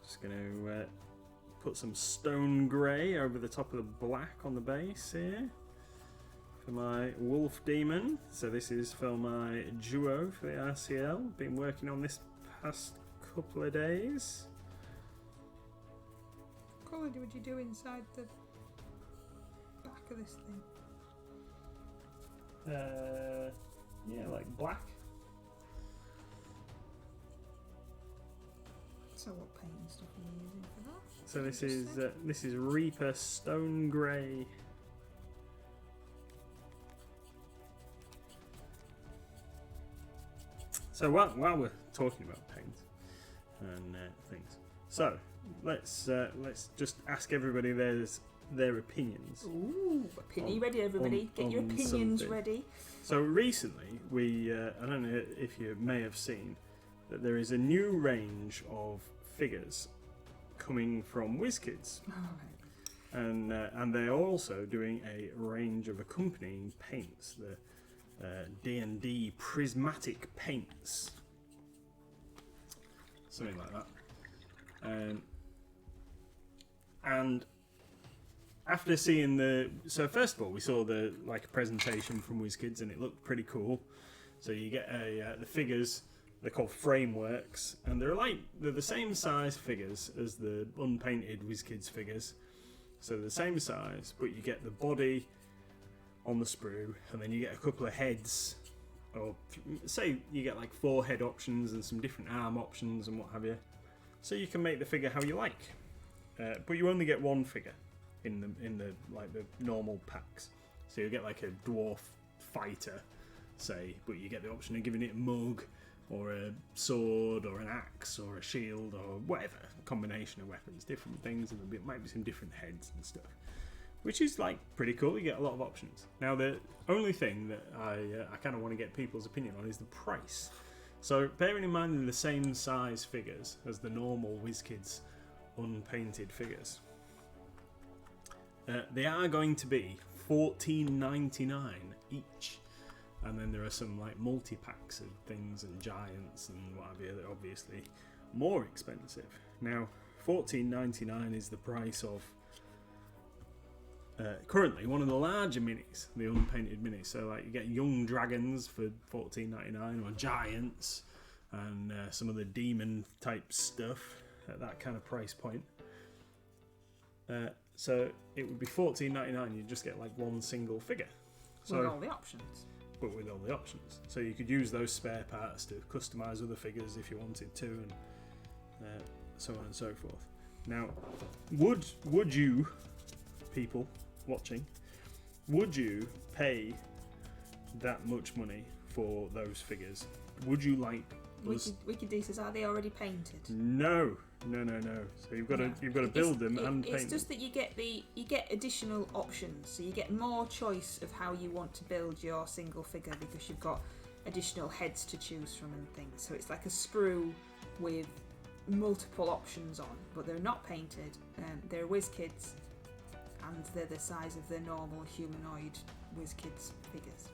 just going to put some stone grey over the top of the black on the base here for my wolf demon. So this is for my duo for the RCL. Been working on this past couple of days. What colour would you do inside the back of this thing? Yeah, like black. So what paint and stuff are you using for that? So this is Reaper Stone Grey. So while we're talking about paint and things, so let's just ask everybody their opinions. Ooh, opinion ready, everybody. Get your opinions ready. So recently, I don't know if you may have seen that there is a new range of figures coming from WizKids, and they're also doing a range of accompanying paints, the D&D prismatic paints, something like that. And after seeing so first of all, we saw the presentation from WizKids, and it looked pretty cool. So you get the figures. They're called frameworks, and they're the same size figures as the unpainted WizKids figures. So they're the same size, but you get the body on the sprue, and then you get a couple of heads, or say you get like 4 head options and some different arm options and what have you. So you can make the figure how you like, but you only get one figure in the normal packs. So you get like a dwarf fighter, say, but you get the option of giving it a mug, or a sword, or an axe, or a shield, or whatever, a combination of weapons, different things, and there might be some different heads and stuff, which is pretty cool. You get a lot of options. Now the only thing that I kind of want to get people's opinion on is the price. So bearing in mind they're the same size figures as the normal WizKids unpainted figures, they are going to be $14.99 each. And then there are some multi-packs of things and giants and what have you that are obviously more expensive. Now, $14.99 is the price of currently one of the larger minis, the unpainted minis. So you get young dragons for $14.99, or giants, and some of the demon type stuff at that kind of price point. So it would be $14.99. You just get one single figure. So with all the options. But with all the options, so you could use those spare parts to customize other figures if you wanted to, and so on and so forth. Now, would you, people watching, would you pay that much money for those figures? Would you like? Wicked D says, are they already painted? No. So you've got to build them and paint them. It's just that you get additional options. So you get more choice of how you want to build your single figure, because you've got additional heads to choose from and things. So it's like a sprue with multiple options on, but they're not painted. They're WizKids, and they're the size of the normal humanoid WizKids figures.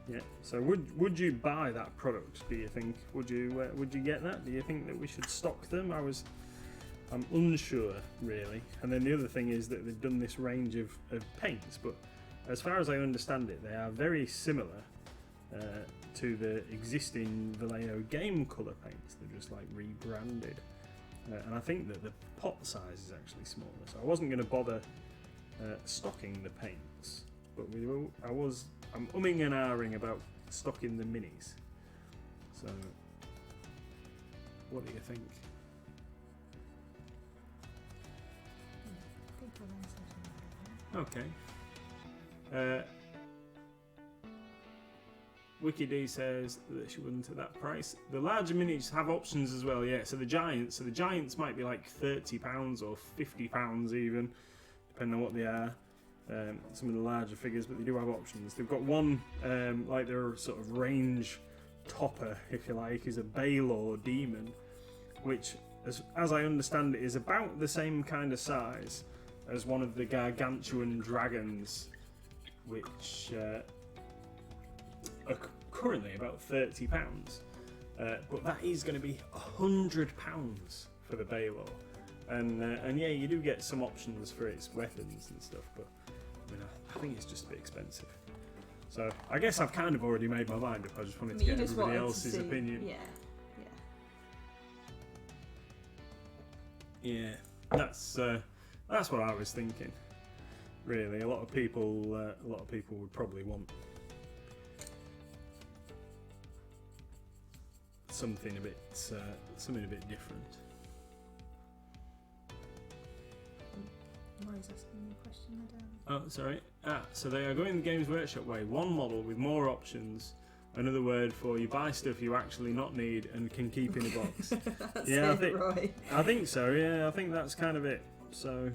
Yeah. So would you buy that product? Do you think? Would you get that? Do you think that we should stock them? I'm unsure really. And then the other thing is that they've done this range of paints, but as far as I understand it, they are very similar to the existing Vallejo game colour paints. They're just rebranded, and I think that the pot size is actually smaller. So I wasn't going to bother stocking the paints, but I'm umming and ahhing about stocking the minis. So, what do you think? Okay. WikiD says that she wasn't at that price. The larger minis have options as well, yeah. So the giants might be like £30 or £50 even, depending on what they are. Some of the larger figures, but they do have options. They've got one, like their sort of range topper, if you like, is a Baelor Demon, which, as I understand it, is about the same kind of size as one of the gargantuan dragons, which are currently about £30. But that is going to be £100 for the Baelor. And yeah, you do get some options for its weapons and stuff, but I mean, I think it's just a bit expensive. So I guess I've kind of already made my mind up. I just wanted to get everybody else's opinion. Yeah, that's what I was thinking. Really, a lot of people would probably want something a bit different. Why is asking me a question, I don't. Oh, sorry. So they are going the Games Workshop way. One model with more options. Another word for you buy stuff you actually not need and can keep in a box. That's Yeah, it, I think so. Yeah, I think that's kind of it. So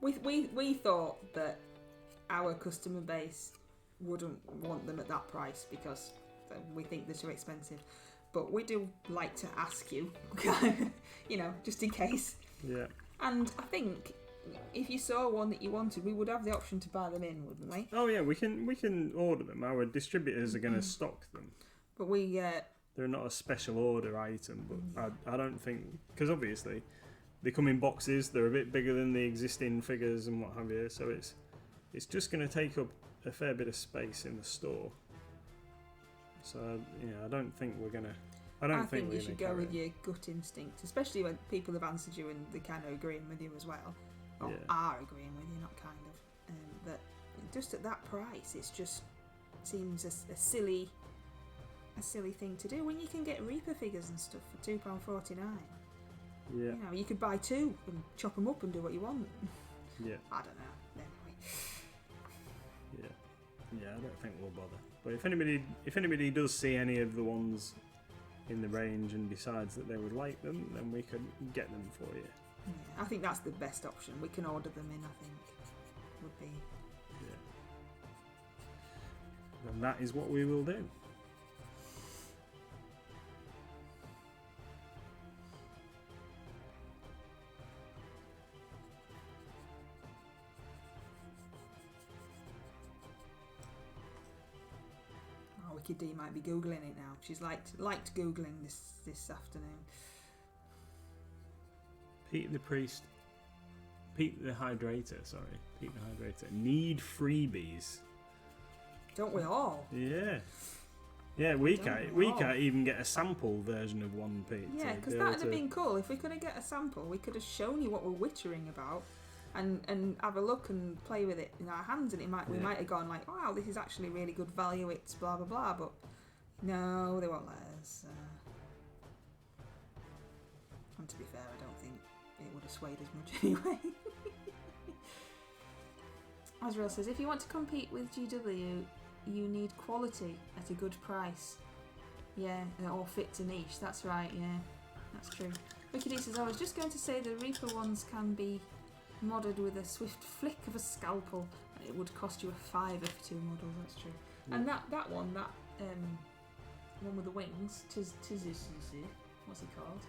we thought that our customer base wouldn't want them at that price because we think they're too expensive. But we do like to ask you, just in case. Yeah. And I think if you saw one that you wanted, we would have the option to buy them in, wouldn't we? Oh yeah, we can order them. Our distributors are going to stock them. But we they're not a special order item, but I don't think, because obviously they come in boxes. They're a bit bigger than the existing figures and what have you. So it's just going to take up a fair bit of space in the store. So yeah, I don't think we're gonna. I think you should go with your gut instinct, especially when people have answered you and they're kind of agreeing with you as well. Or are agreeing with you, not kind of. That just at that price, it just seems a silly thing to do when you can get Reaper figures and stuff for £2.49. Yeah. You could buy two and chop them up and do what you want. Yeah. I don't know. Anyway. Yeah, I don't think we'll bother. But if anybody does see any of the ones in the range and decides that they would like them, then we could get them for you. Yeah, I think that's the best option. We can order them in, I think, would be. Yeah. And that is what we will do. Wicked D might be googling it now. She's liked googling this afternoon. Pete the Hydrator. Need freebies. Don't we all? Yeah. Yeah, we can't even get a sample version of one, Pete. Yeah, because that would have been cool. If we could have get a sample, we could have shown you what we're wittering about. And have a look and play with it in our hands, and we might have gone like, wow, this is actually really good value, it's blah blah blah, but no, they won't let us. And to be fair, I don't think it would have swayed as much anyway. Azrael says, if you want to compete with GW, you need quality at a good price. Yeah, or fit to niche, that's right, yeah, that's true. Wickedy says, I was just going to say the Reaper ones can be modded with a swift flick of a scalpel, and it would cost you a £5 for 2 models. That's true. Yeah. And that one with the wings, what's it called?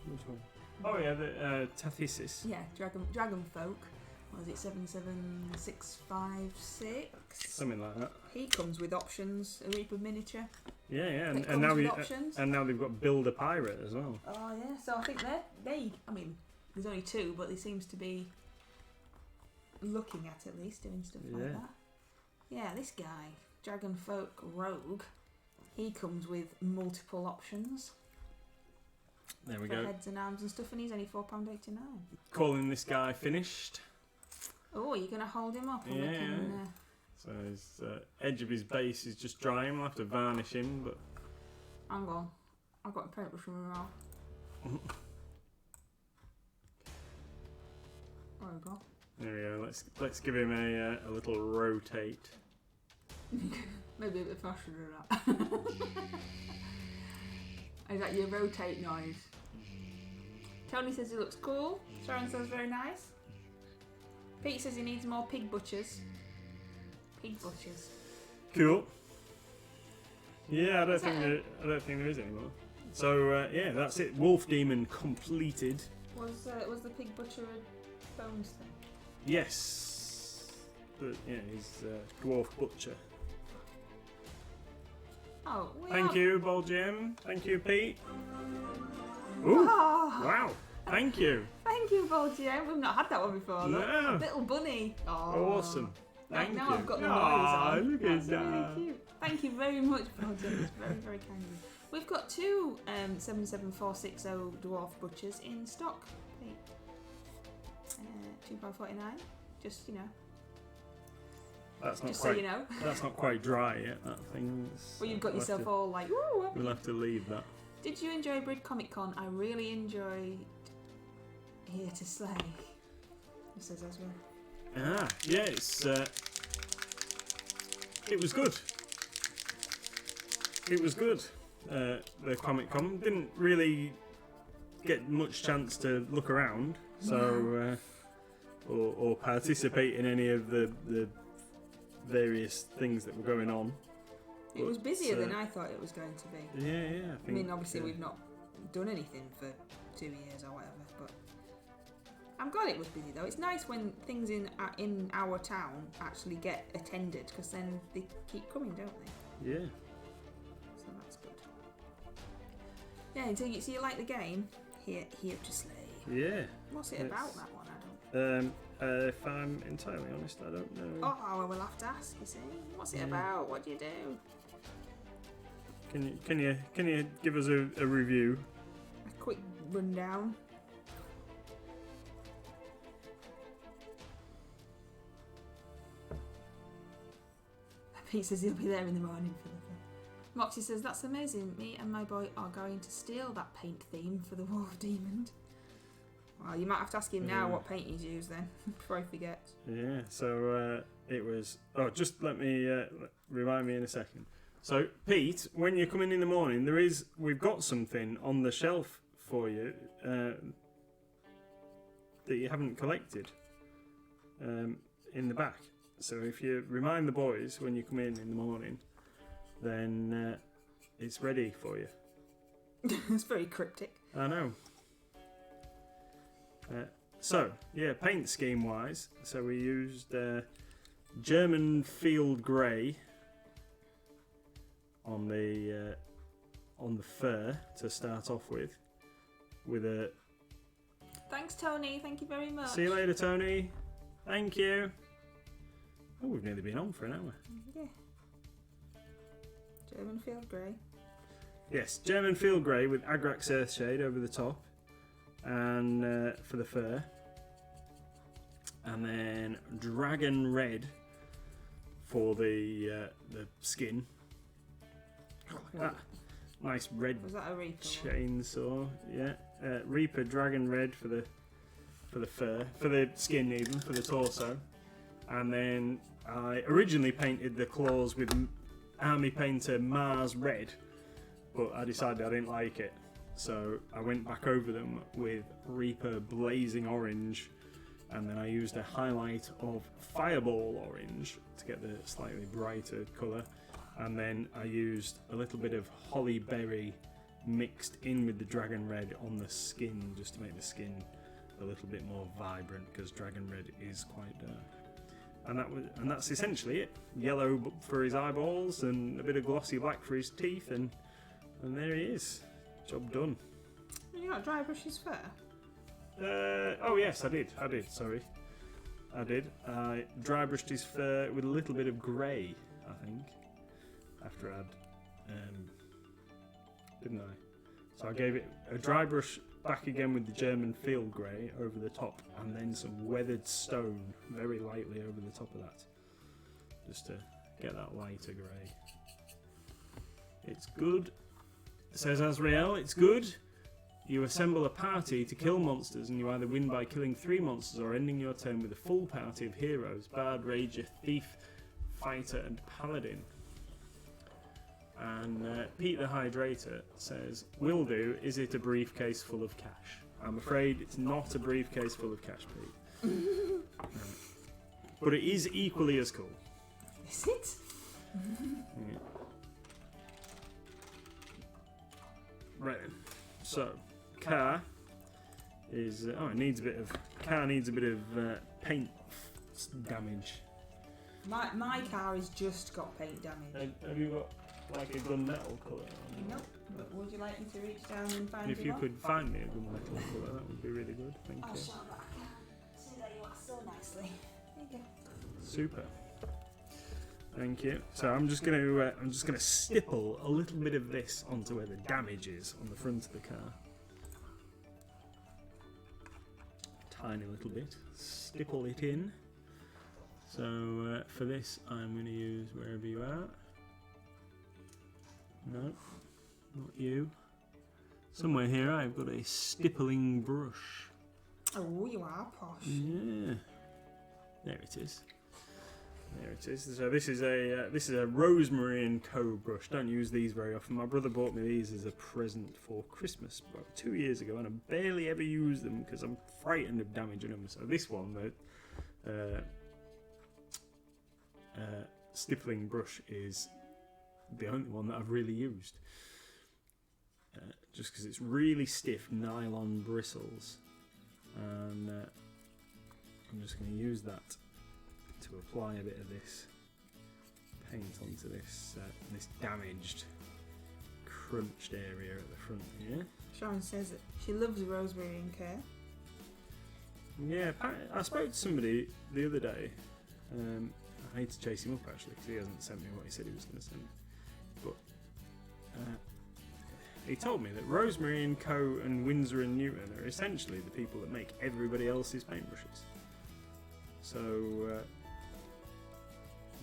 Which one? Oh yeah, the Tathesis. Yeah, Dragon Folk. What is it? 77656. Something like that. He comes with options. A Reaper miniature. Yeah, and now they've got Build a Pirate as well. Oh yeah, so I think they. I mean, there's only 2, but they seems to be looking at least doing stuff like that. Yeah, this guy, Dragon Folk Rogue, he comes with multiple options. There we for go. Heads and arms and stuff, and he's only £4.89. Calling this guy finished. Oh, you're gonna hold him up? And we can, So his edge of his base is just drying. We'll have to varnish him, but. Hang on, I've got a paintbrush from my mouth. There we go. There we go. Let's give him a little rotate. Maybe a bit faster than that. Is that your rotate noise? Tony says he looks cool. Sharon says very nice. Pete says he needs more pig butchers. Pig butchers. Cool. Yeah, I don't think there is anymore. So yeah, that's it. Wolf Demon completed. Was the pig butcher a bones thing? Yes. But yeah, he's dwarf butcher. Oh, Thank you, Ball Jim. Thank you, Pete. Ooh, Oh, wow. Thank you. thank you, Voltaire. We've not had that one before. Look. No. Little bunny. Oh, Awesome. Thank now you. I've got the Aw, noise on. look at That's that. really cute. Thank you very much, Voltaire. That's very, very kind of you. We've got two 77460 dwarf butchers in stock. Pete. 2.49. Just That's not just quite. so you know. That's not quite dry yet. That thing's. Well, you've got we'll have yourself to- all like, ooh. We'll have to leave that. Did you enjoy Brid Comic Con? I really enjoyed Here to Slay. It says as well. Ah, yeah, it's. It was good. It was good. The Comic Con didn't really get much chance to look around, so or participate in any of the various things that were going on. It was busier But, than I thought it was going to be. Yeah, I mean, obviously we've not done anything for 2 years or whatever, but I'm glad it was busy though. It's nice when things in our town actually get attended, because then they keep coming, don't they? Yeah. So that's good. Yeah, and so you like the game? Here to Slay. Yeah. What's it It's- about, that one? I don't. If I'm entirely honest, I don't know. Oh, well, we'll have to ask. You see, what's it Yeah. about? What do you do? Can you give us a review? A quick rundown. Pete says he'll be there in the morning for the thing. Moxie says that's amazing. Me and my boy are going to steal that paint theme for the Wolf Demon. Well, you might have to ask him now Yeah. what paint he's used then, before he forgets. Yeah. So it was. Oh, just let me remind me in a second. So Pete, when you're coming in the morning, we've got something on the shelf for you that you haven't collected in the back. So if you remind the boys when you come in the morning, then it's ready for you. It's very cryptic. I know. So yeah, paint scheme wise, so we used German Field Grey on the fur to start off with a. Thanks, Tony. Thank you very much. See you later, Tony. Thank you. Oh, we've nearly been on for an hour. Yeah. German Field Grey. Yes, German Field Grey with Agrax Earthshade over the top, and for the fur, and then Dragon Red for the skin. Ah, nice red Was that a Reaper? chainsaw. Yeah, Reaper Dragon Red for the fur, for the skin even, for the torso, and then I originally painted the claws with Army Painter Mars Red, but I decided I didn't like it, so I went back over them with Reaper Blazing Orange, and then I used a highlight of Fireball Orange to get the slightly brighter colour, and then I used a little bit of Holly Berry mixed in with the Dragon Red on the skin, just to make the skin a little bit more vibrant, because Dragon Red is quite dark. And that's essentially it. Yellow for his eyeballs and a bit of glossy black for his teeth, and there he is. Job done. You got dry brushes fur? Oh yes, I did. Sorry, I did. I dry brushed his fur with a little bit of grey, I think. After I'd, didn't I? So I gave it a dry brush back again with the German Field Grey over the top, and then some weathered stone very lightly over the top of that, just to get that lighter grey. It's good. Says Azrael, it's good. You assemble a party to kill monsters, and you either win by killing 3 monsters or ending your turn with a full party of heroes: Bard, Rager, Thief, Fighter, and Paladin. And Pete the Hydrator says, "Will do. Is it a briefcase full of cash?" I'm afraid it's not a briefcase full of cash, Pete. But it is equally as cool. Is it? Yeah. Right then. So, car is it needs a bit of paint damage. My car has just got paint damage. Have you got like a gunmetal colour on? No, but would you like me to reach down and find If you one? could find me a gunmetal colour, that would be really good. Thank I'll you. show that I can. See that you are so nicely. There you go. Super. Thank you. So I'm just gonna stipple a little bit of this onto where the damage is on the front of the car. Tiny little bit. Stipple it in. So for this, I'm going to use wherever you are. No, not you. Somewhere here, I've got a stippling brush. Oh, you are posh. Yeah. There it is. There it is. So this is a Rosemary and Co brush. Don't use these very often. My brother bought me these as a present for Christmas about 2 years ago, and I barely ever use them because I'm frightened of damaging them. So this one, the stippling brush, is the only one that I've really used. Just because it's really stiff nylon bristles, and I'm just going to use that to apply a bit of this paint onto this damaged, crunched area at the front here. Sharon says that she loves Rosemary and Care. Yeah, I spoke to somebody the other day. I need to chase him up actually because he hasn't sent me what he said he was going to send me. But he told me that Rosemary and Co and Winsor and Newton are essentially the people that make everybody else's paintbrushes. So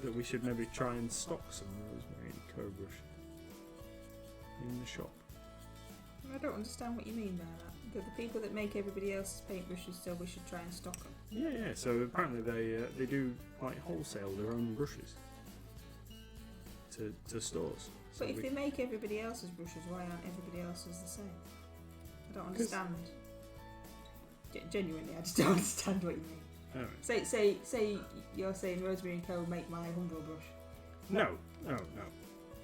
that we should maybe try and stock some Rosemary and Co brush in the shop. I don't understand what you mean by that. That the people that make everybody else's paintbrushes, so we should try and stock them. Yeah. So apparently they do like wholesale their own brushes to stores. So But if they make everybody else's brushes, why aren't everybody else's the same? I don't understand. Genuinely, I just don't understand what you mean. Anyway. Say you're saying Rosemary and Co make my Umbro brush. No.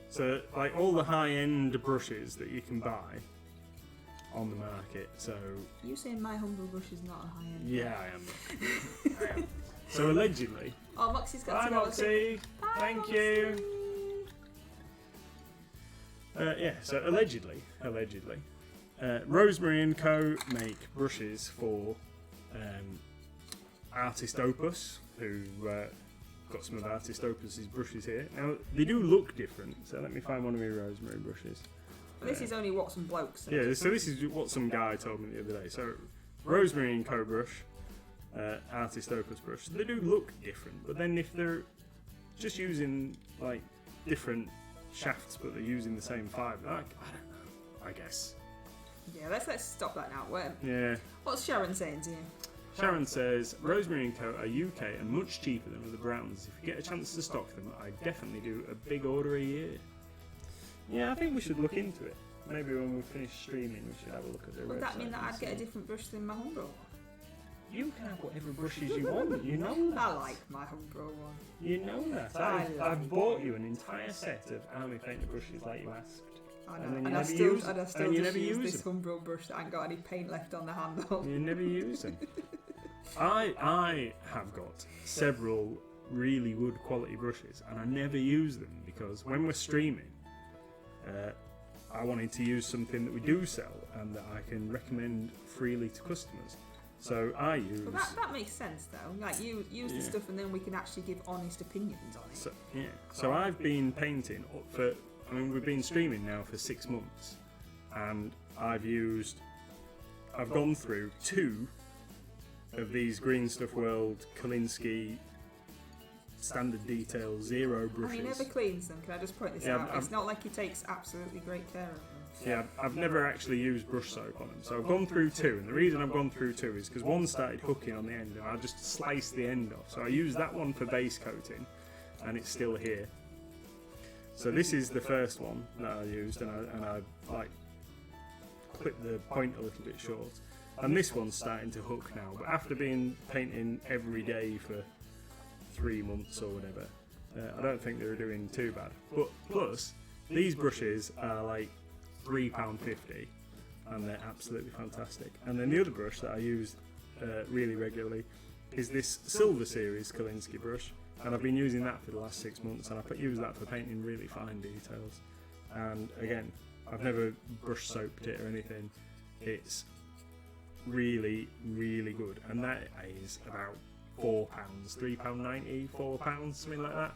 So like all the high-end brushes that you can buy on the market. So You saying my Umbro brush is not a high end? yeah, I am. So allegedly. Oh, Moxie's got Hi to go. Moxie. Hi, Thank Moxie. you. So allegedly, Rosemary and Co make brushes for Artist Opus, who got some of Artist Opus's brushes here. Now they do look different, so let me find one of my Rosemary brushes. This is only what some blokes say. Yeah, so this is what some guy told me the other day. So Rosemary and Co brush, Artist Opus brush, they do look different, but then if they're just using like different shafts but they're using the same fibre, I don't know, I guess. Yeah, let's stop that now. Yeah. What's Sharon saying to you? Sharon says, Rosemary and Co are UK and much cheaper than other brands. If you get a chance to stock them, I definitely do a big order a year. Yeah, I think we should look into it. Maybe when we finish streaming, we should have a look at their website. Would that mean that and I'd get a see. different brush than my Umbro? You can have whatever brushes you want, you know that. I like my Umbro one. You know that. I like I've bought you an entire set of army painter brushes like you asked. I And know. then you And I never still, use- and I and still you just never use use this Umbro brush that ain't got any paint left on the handle. You never use them. I have got several really good quality brushes and I never use them because when we're streaming, I wanted to use something that we do sell and that I can recommend freely to customers. So I use. Well, that makes sense though. Like you use the Yeah. stuff and then we can actually give honest opinions on it. So, yeah. So I've been painting for. I mean, we've been streaming now for 6 months, and I've gone through 2 of these Green Stuff World Kolinsky Standard Detail Zero And brushes. he never cleans them. Can I just point this Yeah, out? I'm- It's not like he takes absolutely great care of them. Yeah, I've never actually used brush soap on them, so I've gone through two, and the reason I've gone through two is because one started hooking on the end, and I just sliced the end off. So I used that one for base coating, and it's still here. So this is the first one that I used, and I like clipped the point a little bit short. And this one's starting to hook now, but after being painting every day for 3 months or whatever, I don't think they're doing too bad. But plus, these brushes are like £3.50, and they're absolutely fantastic. And then the other brush that I use really regularly is this Silver Series Kolinsky brush, and I've been using that for the last 6 months, and I use that for painting really fine details. And again, I've never brush soaped it or anything. It's really, really good, and that is about £4, £3.90, £4, something like that.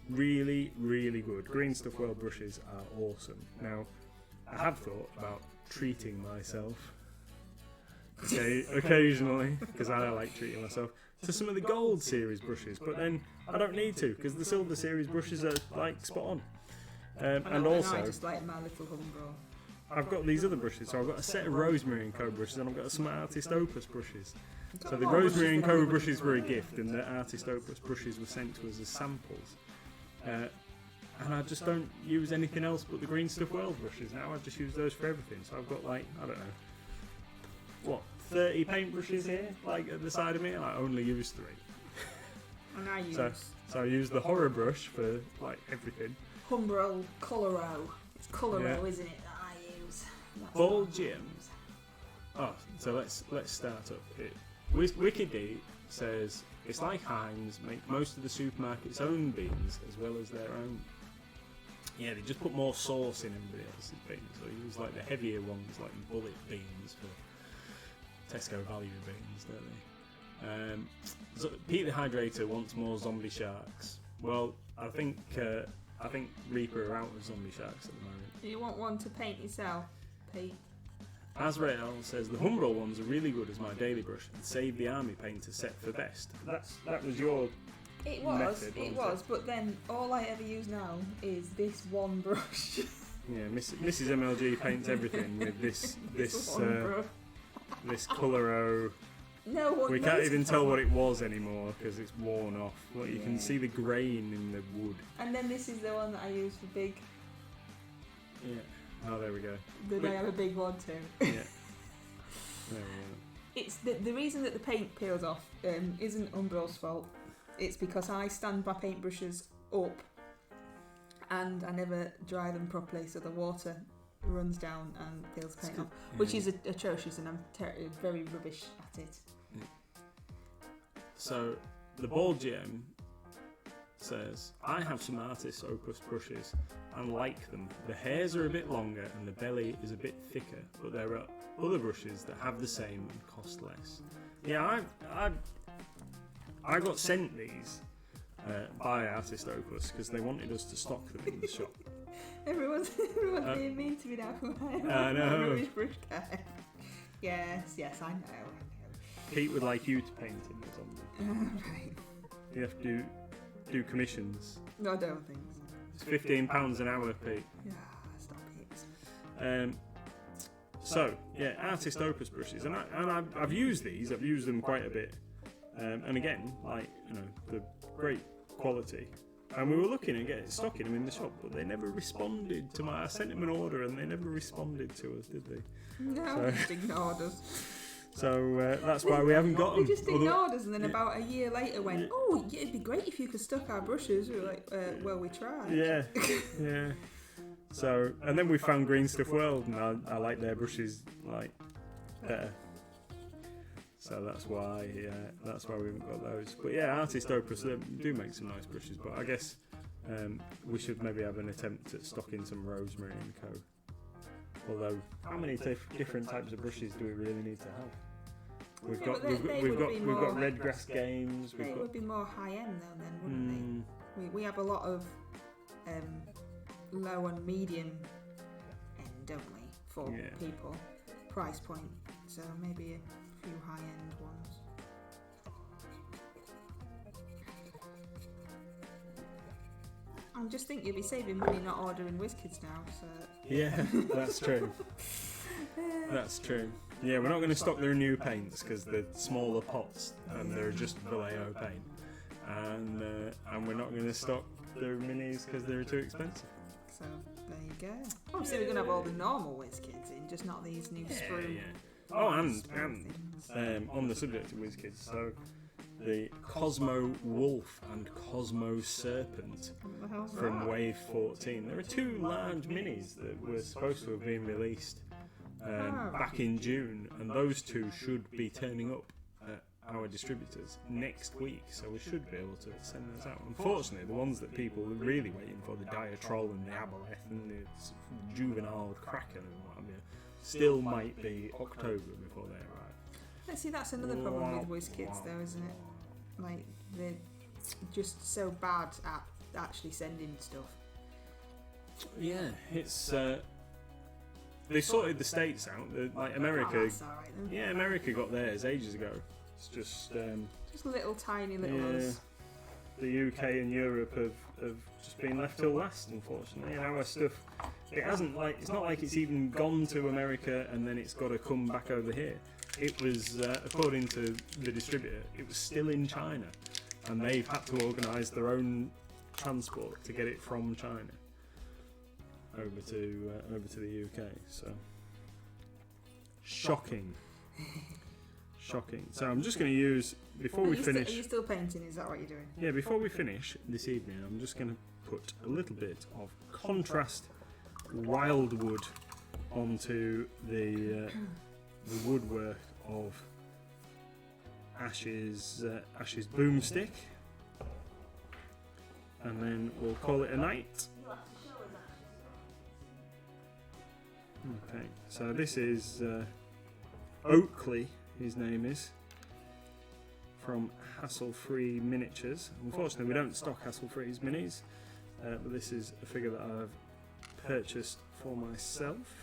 Really, really good. Green Stuff World brushes are awesome. Now, I have thought about treating myself occasionally, because I like treating myself, to some of the Gold Series brushes, but then I don't need to, because the Silver Series brushes are like spot on. And also, I just like my little Umbro. I've got these other brushes, so I've got a set of Rosemary & Co brushes, and I've got some Artist Opus brushes. So the Rosemary & Co brushes were a gift, and the Artist Opus brushes were sent to us as samples. And I just don't use anything else but the Green Stuff World brushes now. I just use those for everything. So I've got like, I don't know, 30 paintbrushes here, like at the side of me, and I only use 3. And I use So I use the Horror brush for like everything. Umbro Coloro. It's Coloro, Yeah. isn't it, that I use? That's Ball what I Gems. Oh, so let's start up here. Wicked D says it's like Heinz make most of the supermarket's own beans as well as their own. Yeah, they just put more sauce in everybody else's beans. So they use like the heavier ones, like bullet beans for Tesco value beans, don't they? So Pete the Hydrator wants more zombie sharks. Well, I think Reaper are out with zombie sharks at the moment. You want one to paint yourself, Pete? Azrael says the Humbrol ones are really good as my daily brush and save the army painter set for best. That was your It was, method, it wasn't was, but then all I ever use now is this one brush. Yeah, Mrs. MLG paints everything with this one brush. this Coloro. No one We can't knows even how. tell what it was anymore because it's worn off. Well, you can Yeah. see the grain in the wood. And then this is the one that I use for big. Yeah. Oh, there we go. Then I have a big one too. Yeah. There we go. It's the reason that the paint peels off isn't Umbrel's fault. It's because I stand my paintbrushes up and I never dry them properly, so the water runs down and peels paint off, which is atrocious, and I'm very rubbish at it. So the Ball GM says, I have some Artist Opus brushes and like them. The hairs are a bit longer and the belly is a bit thicker, but there are other brushes that have the same and cost less. Yeah, I got sent these by Artist Opus because they wanted us to stock them in the shop. Everyone's being mean to me now for my I know. rubbish brush guy. Yes, I know. Pete would like you to paint him or something. Right. You have to do commissions. No, I don't think so. It's £15 an hour, Pete. Yeah, stop it. So yeah, Artist Opus brushes, and I've used these. I've used them quite a bit, and again, like the great quality. And we were looking at stocking them in the shop, but they never responded to I sent them an order, and they never responded to us, did they? No, So- they just ignored us. So that's why we haven't got They them. just ignored us, and then Yeah. about a year later went, Yeah. "Oh, yeah, it'd be great if you could stock our brushes." We were like, "Well, we tried." Yeah, yeah. So, and then we found Green Stuff World, and I like their brushes like better. So that's why we haven't got those. But yeah, Artist Opus they do make some nice brushes. But I guess we should maybe have an attempt at stocking some Rosemary & Co. Although, how many different types of brushes do we really need to have? We've Yeah, got but they we've would got be we've more- got Redgrass Games. They We've got would be more high end though, then, wouldn't they? We have a lot of low and medium end, don't we, for Yeah. people price point. So maybe a few high end ones. I just think you'll be saving money not ordering WizKids now. So Yeah, that's true. That's true. Yeah, we're not going to stock their new paints because they're smaller pots and they're just Vallejo paint. And we're not going to stock their minis because they're too expensive. So there you go. Obviously, we're going to have all the normal WizKids in, just not these new sprue. Oh, and things. on the subject of WizKids, so the Cosmo Wolf and Cosmo Serpent What the hell's from that? Wave 14. There are two large minis that were supposed to have been released back in June, and those two should be turning up at our distributors next week, so we should be able to send those out. Unfortunately, the ones that people are really waiting for, the Diatrol and the Aboleth and the Juvenile Kraken and what have you, still might be October before they arrive. Let's see, that's another problem with WizKids, though, isn't it? Like, they're just so bad at actually sending stuff. Yeah, it's they sorted the states out. Like Oh, America, that's alright then. yeah, America got theirs ages ago. It's just Just little tiny little ones. the UK and Europe have just been left till last, unfortunately. And our stuff, it hasn't it's not like it's even gone to America and then it's got to come back over here. It was, according to the distributor, it was still in China, and they've had to organise their own transport to get it from China over to the UK. So shocking. So I'm just going to use, before we finish. Are you still painting? Is that what you're doing? Yeah, before we finish this evening, I'm just going to put a little bit of contrast wildwood onto the woodwork of Ash's boomstick, and then we'll call it a night. Okay, so this is Oakley, his name is, from Hassle-Free Miniatures. Unfortunately, we don't stock Hassle-Free's minis, but this is a figure that I've purchased for myself,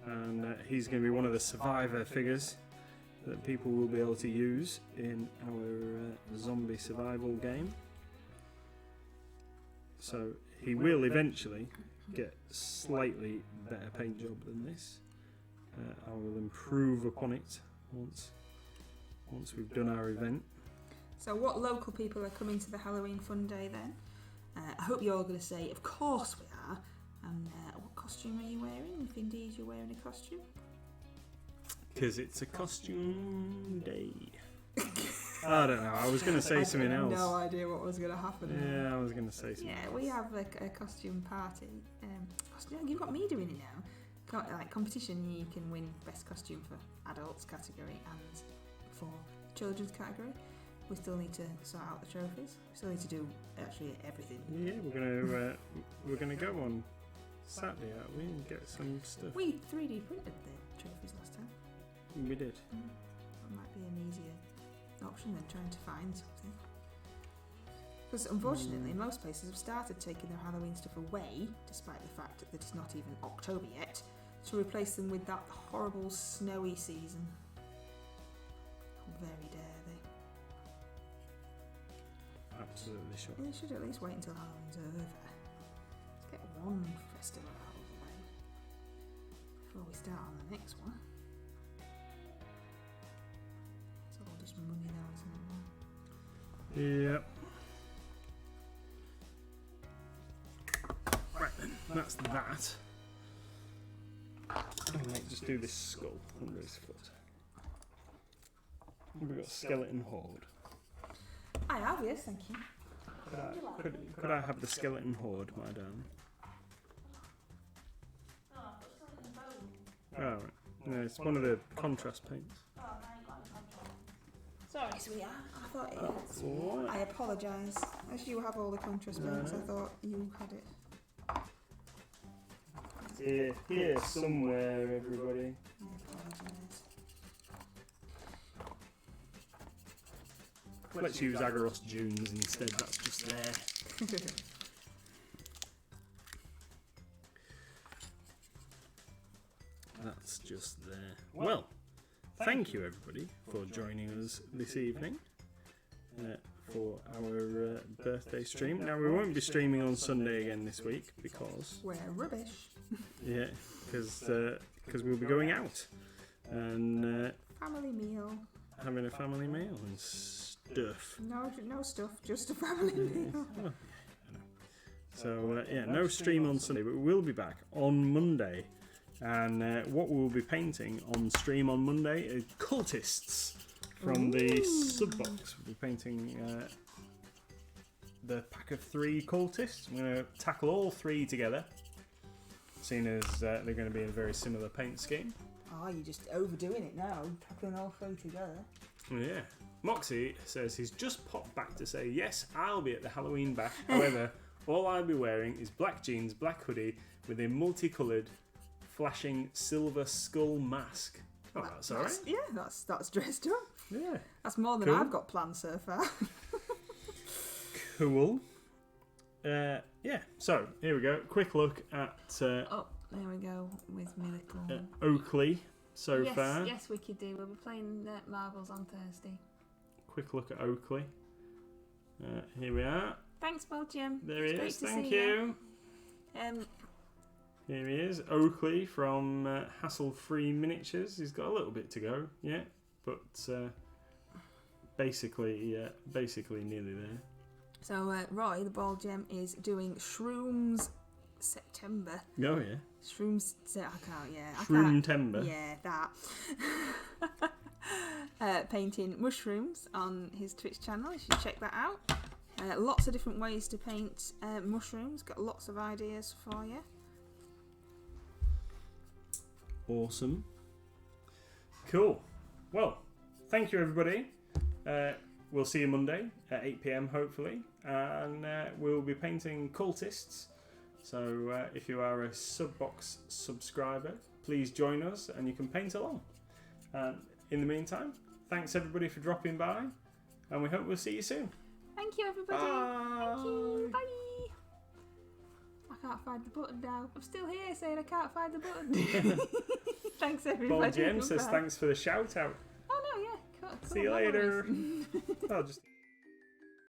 and he's going to be one of the survivor figures that people will be able to use in our zombie survival game. So he will eventually get slightly better paint job than this. I will improve upon it once we've done our event. So, what local people are coming to the Halloween Fun Day then? I hope you're all going to say, of course we are. And what costume are you wearing, if indeed you're wearing a costume? Because it's a costume day. I don't know, I was going to say something I else. had no idea what was going to happen. Yeah, I was going to say something Yeah, else. we have a costume party. You've got me doing it now. Like competition, you can win best costume for adults category and for children's category. We still need to sort out the trophies. We still need to do actually everything. Yeah, we're gonna go on Saturday, aren't we, and get some stuff. We 3D printed the trophies last time. We did. That might be an easier option than trying to find something. Because unfortunately, most places have started taking their Halloween stuff away, despite the fact that it's not even October yet, to replace them with that horrible snowy season. How very dare they? Absolutely sure. They should at least wait until Halloween's over. Let's get one festival out of the way before we start on the next one. It's all just money now, isn't it? Yep. Right then, that's that. I might just do this skull under his foot. We've got Skeleton Horde. I have, yes, thank you. Could I have the Skeleton Horde, my darling? Oh, right. No, it's one of the contrast paints. Sorry, sweetheart. I thought it was. What? I apologise. As you have all the contrast paints, I thought you had it. Here somewhere, everybody. I apologise. Let's use Agaros Dunes instead, that's just there. That's just there. Well, thank you everybody for joining us this evening for our birthday stream. Now we won't be streaming on Sunday again this week because We're rubbish. because we'll be going out and Family meal. having a family meal and stuff. No stuff, just a family meal. So no stream on Sunday, but we will be back on Monday. And what we'll be painting on stream on Monday is cultists from the sub box. We'll be painting the pack of 3 cultists. I'm going to tackle all 3 together, seeing as they're going to be in a very similar paint scheme. Oh, you're just overdoing it now, tackling all 3 together. Yeah. Moxie says he's just popped back to say, yes, I'll be at the Halloween bash. However, all I'll be wearing is black jeans, black hoodie with a multicoloured flashing silver skull mask. Oh, that's alright. Yeah, that's dressed up. Yeah. That's more than Cool. I've got planned so far. Cool. Yeah, so here we go. Quick look at Oh, there we go with my little. Oakley so yes, far. yes, we could do. We'll be playing Marbles on Thursday. Quick look at Oakley. Here we are. Thanks, Belgium. There he It's is. great to Thank see you. Here he is. Oakley from Hassle Free Miniatures. He's got a little bit to go yet, but basically nearly there. So Roy, the ball gem, is doing Shrooms September. Oh yeah. Shrooms. I can't. Yeah. I Shroom can't. Timber. Yeah, that. Painting mushrooms on his Twitch channel. You should check that out. Lots of different ways to paint mushrooms. Got lots of ideas for you. Awesome. Cool. Well, thank you everybody. We'll see you Monday at 8 PM hopefully, and we'll be painting cultists. So if you are a Subbox subscriber, please join us and you can paint along. In the meantime, thanks everybody for dropping by, and we hope we'll see you soon. Thank you, everybody. Bye. Thank you. Bye. I can't find the button now. I'm still here saying I can't find the button. Thanks, everybody. Bob Jem says Goodbye. thanks for the shout out. Oh, no, yeah. Cool. See you no later. worries. I'll just